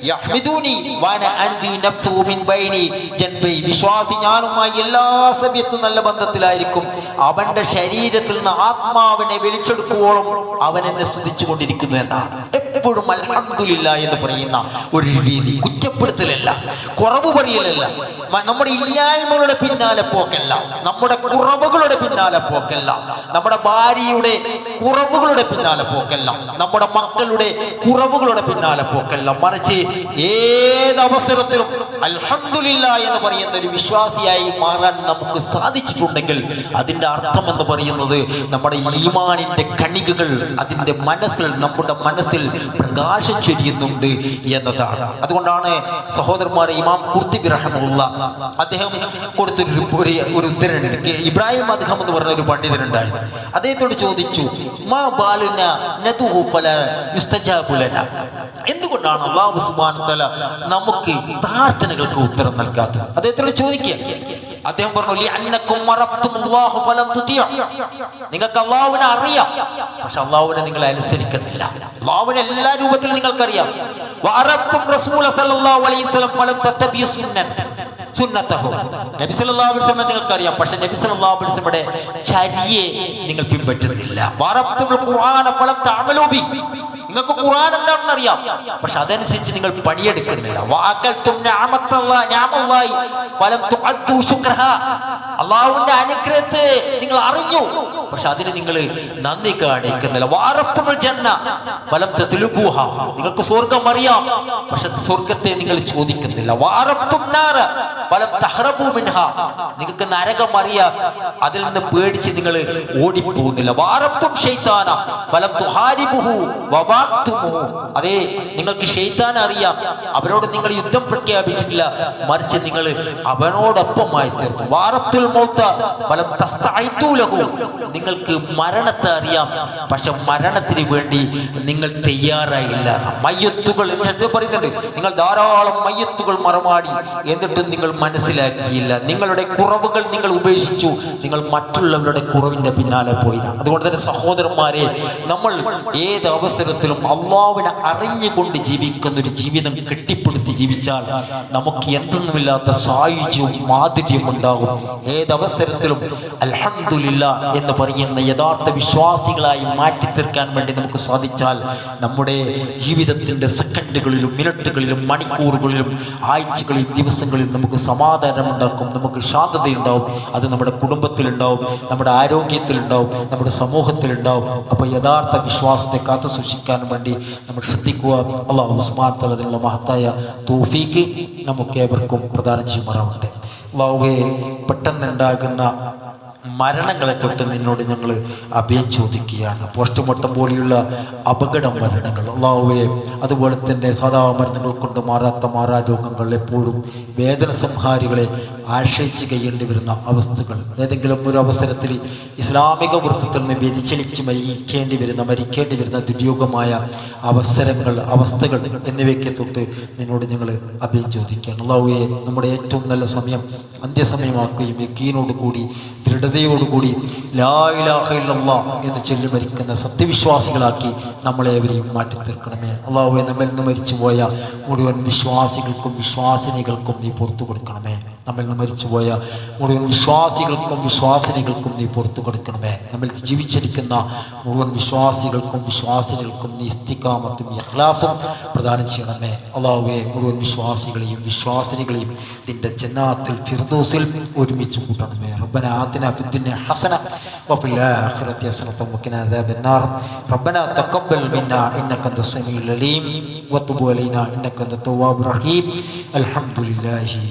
യഹ്മിദൂനി വഅന അൻസി നഫ്സുഹു മിൻ ബൈനി ജൻബൈ. വിശ്വാസി ഞാനുമായി എല്ലാ സമയത്തും നല്ല ബന്ധത്തിലായിരിക്കും. അവന്റെ ശരീരത്തിൽ നിന്ന് ആത്മാവിനെ വലിച്ചെടുക്കുവോളം അവൻ എന്നെ സ്തുതിച്ചു കൊണ്ടിരിക്കുന്നു എന്നാണ്. എപ്പോഴും അൽഹംദുലില്ലാ എന്ന് പറയുന്ന ഒരു രീതി, കുറ്റപ്പെടുത്തലല്ല, കുറവ് പറയലല്ല, നമ്മുടെ ഇല്ലായ്മകളുടെ പിന്നാലെ പോക്കല്ല, നമ്മുടെ കുറവുകളുടെ പിന്നാലെ പോക്കല്ല, നമ്മുടെ ഭാര്യയുടെ കുറവുകളുടെ പിന്നാലെ പോക്കല്ല, നമ്മുടെ മക്കളുടെ കുറവുകളുടെ പിന്നാലെ പോക്കല്ല, മറിച്ച് ഏതവസരത്തിലും അൽഹംദുലില്ലാ എന്ന് പറയുന്ന ഒരു വിശ്വാസിയായി മാറാൻ നമുക്ക് സാധിച്ചിട്ടുണ്ടെങ്കിൽ അതിന്റെ അർത്ഥം എന്ന് പറയുന്നത് നമ്മുടെ ഈമാനിന്റെ കണികകൾ അതിന്റെ മനസ്സിൽ, നമ്മുടെ മനസ്സിൽ പ്രകാശം ചൊരിയുന്നുണ്ട് എന്നതാണ്. അതുകൊണ്ടാണ് സഹോദരന്മാരെ ഇമാം ഖുർത്തുബി റഹിമഹുല്ലാഹ് അദ്ദേഹം കൊടുത്തൊരു ഉദ്ധരണി, ഇബ്രാഹിം അദ്ഹം എന്ന് പറഞ്ഞ ഒരു പണ്ഡിതനുണ്ടായിരുന്നു. അദ്ദേഹത്തോട് ചോദിച്ചു, മാ ബാലുന നദുഹു ഫല യുസ്തജാബു ലനാ, എന്തുകൊണ്ടാണ് അല്ലാഹു സുബ്ഹാനഹു വ തആല നമുക്ക് പ്രാർത്ഥനകൾക്ക് ഉത്തരം നൽകാത്തത്? അദ്ദേഹത്തോട് ചോദിക്കുക. അദ്ദേഹം പറഞ്ഞു, ലിഅന്നകും മറബ്തുമുല്ലാഹു ഫലം തുതിഉ, നിങ്ങൾക്ക് അല്ലാഹുവിനെ അറിയാം, പക്ഷെ അല്ലാഹുവിനെ നിങ്ങൾ അനുസരിക്കുന്നില്ല. അല്ലാഹുവിനെ എല്ലാ രൂപത്തിലും നിങ്ങൾക്കറിയാം. വഅറബ്തും റസൂല സല്ലല്ലാഹു അലൈഹി വസല്ലം ഫലം തത്തബിയു സുന്നതഹു, നബി സല്ലല്ലാഹു അലൈഹി വസല്ലം നിങ്ങൾക്കറിയാം, പക്ഷെ നബി സല്ലല്ലാഹു അലൈഹി വസല്ലമയുടെ ചര്യയെ നിങ്ങൾ പിൻപറ്റുന്നില്ല. വഅറബ്തുൽ ഖുർആന ഫലം തഅമലു ബി, നിങ്ങൾക്ക് ഖുർആൻ എന്താണെന്ന് അറിയാം, പക്ഷെ അതനുസരിച്ച് നിങ്ങൾ പണിയെടുക്കുന്നില്ല. അള്ളാഹുവിന്റെ അനുഗ്രഹത്തെ നിങ്ങൾ അറിഞ്ഞു, പക്ഷെ അതിന് നിങ്ങൾ നന്ദി കാണിക്കുന്നില്ല. നിങ്ങൾക്ക് സ്വർഗം അറിയാം, പക്ഷെ സ്വർഗത്തെ നിങ്ങൾ ചോദിക്കുന്നില്ല. നിങ്ങൾക്ക് നരകം അറിയാം, അതിൽ നിന്ന് പേടിച്ച് നിങ്ങൾ ഓടിപ്പോകുന്നില്ല. അതെ, നിങ്ങൾക്ക് ശൈത്താൻ അറിയാം, അവരോട് നിങ്ങൾ യുദ്ധം പ്രഖ്യാപിച്ചിട്ടില്ല, മറിച്ച് നിങ്ങൾ അവനോടൊപ്പമായി തീർന്നു. വാറത്തുൽ മൗത ഫലം തസ്തഈതു ലഹു, നിങ്ങൾക്ക് മരണത്തെ അറിയാം, പക്ഷെ മരണത്തിന് വേണ്ടി നിങ്ങൾ തയ്യാറായില്ല. മയ്യത്തുകൾ പറയുന്നുണ്ട്, നിങ്ങൾ ധാരാളം മയ്യത്തുകൾ മറമാടി, എന്നിട്ടും നിങ്ങൾ മനസ്സിലാക്കിയില്ല. നിങ്ങളുടെ കുറവുകൾ നിങ്ങൾ ഉപേക്ഷിച്ചു, നിങ്ങൾ മറ്റുള്ളവരുടെ കുറവിന്റെ പിന്നാലെ പോയതാണ്. അതുകൊണ്ട് തന്നെ സഹോദരന്മാരെ, നമ്മൾ ഏത് അവസരത്തിലും അള്ളാഹുവിനെ അറിഞ്ഞുകൊണ്ട് ജീവിക്കുന്ന ഒരു ജീവിതം കെട്ടിപ്പടുത്തി ജീവിച്ചാൽ നമുക്ക് എന്തെന്നുമില്ലാത്ത സായുജ്യവും മാധുര്യവും ഉണ്ടാകും. ഏതവസരത്തിലും അൽഹംദുലില്ലാ എന്ന് പറയുന്ന യഥാർത്ഥ വിശ്വാസികളായി മാറ്റി തീർക്കാൻ വേണ്ടി നമുക്ക് സാധിച്ചാൽ നമ്മുടെ ജീവിതത്തിന്റെ സെക്കൻഡുകളിലും മിനിറ്റുകളിലും മണിക്കൂറുകളിലും ആഴ്ചകളിലും ദിവസങ്ങളിലും നമുക്ക് സമാധാനമുണ്ടാക്കും, നമുക്ക് ശാന്തതയുണ്ടാവും. അത് നമ്മുടെ കുടുംബത്തിലുണ്ടാവും, നമ്മുടെ ആരോഗ്യത്തിലുണ്ടാവും, നമ്മുടെ സമൂഹത്തിലുണ്ടാവും. അപ്പോൾ യഥാർത്ഥ വിശ്വാസത്തെ കാത്തു സൂക്ഷിക്കാൻ വേണ്ടി നമ്മൾ ശ്രദ്ധിക്കുക. അല്ലാഹു സുബ്ഹാനഹു വ തആല അതിനുള്ള മഹത്തായ തൗഫീഖ് നമുക്ക് ഏവർക്കും പ്രദാനം ചെയ്യുമാറാവട്ടെ. അല്ലാഹുവേ, പെട്ടെന്നുണ്ടാകുന്ന മരണങ്ങളെ തൊട്ട് നിന്നോട് ഞങ്ങൾ അഭയം ചോദിക്കുകയാണ്. പോസ്റ്റ്മോർട്ടം പോലെയുള്ള അപകട മരണങ്ങൾ അല്ലാഹുവേ, അതുപോലെ തന്നെ സാധാ മരണങ്ങൾ കൊണ്ട് മാറാത്ത മാറാരോഗങ്ങൾ, എപ്പോഴും വേദന സംഹാരികളെ ആശ്രയിച്ച് കഴിയേണ്ടി വരുന്ന അവസ്ഥകൾ, ഏതെങ്കിലും ഒരു അവസരത്തിൽ ഇസ്ലാമിക വൃത്തത്തിൽ നിന്ന് വ്യതിചലിച്ച് മരിക്കേണ്ടി വരുന്ന ദുര്യോഗമായ അവസ്ഥകൾ എന്നിവയ്ക്ക് തൊട്ട് നിന്നോട് ഞങ്ങൾ അഭയം ചോദിക്കുകയാണ്. അല്ലാഹുവേ, നമ്മുടെ ഏറ്റവും നല്ല സമയം അന്ത്യസമയമാക്കുകയും യഖീനോട് കൂടി ദൃഢതയോടുകൂടി ലാ ഇലാഹ ഇല്ലല്ലാഹ് എന്ന് ചൊല്ലി മരിക്കുന്ന സത്യവിശ്വാസികളാക്കി നമ്മളേവരെയും മാറ്റി തീർക്കണമേ. അല്ലാഹുവേ, നമ്മിൽ നിന്ന് മരിച്ചുപോയ മുഴുവൻ വിശ്വാസികൾക്കും വിശ്വാസിനികൾക്കും നീ പുറത്തു കൊടുക്കണമേ. നമ്മിൽ നിന്ന് മരിച്ചുപോയ മുഴുവൻ വിശ്വാസിനികൾക്കും നീ പുറത്തു കൊടുക്കണമേ. നമ്മിൽ ജീവിച്ചിരിക്കുന്ന മുഴുവൻ വിശ്വാസികൾക്കും നീ ഇസ്തിഖാമത്തും ഇഖ്ലാസും പ്രദാനം ചെയ്യണമേ. അല്ലാഹുവേ, മുഴുവൻ വിശ്വാസികളെയും വിശ്വാസിനികളെയും നിന്റെ ജന്നാത്തുൽ ഫിർദൗസിൽ ഒരുമിച്ച് കൂട്ടണമേ. റബ്ബനാ ആതിനാ ഫിദ്ദുനിയ ഹസന വഫിൽ ആഖിറതി ഹസനത വഖിനാ അദാബന്നാർ. റബ്ബനാ തഖബ്ബൽ മിന്നാ ഇന്നക അൻതസ് സമീഉൽ അലീം വതുബ് അലൈനാ ഇന്നക അൻതത് തവ്വാബുർ റഹീം. അൽഹംദുലില്ലാഹി.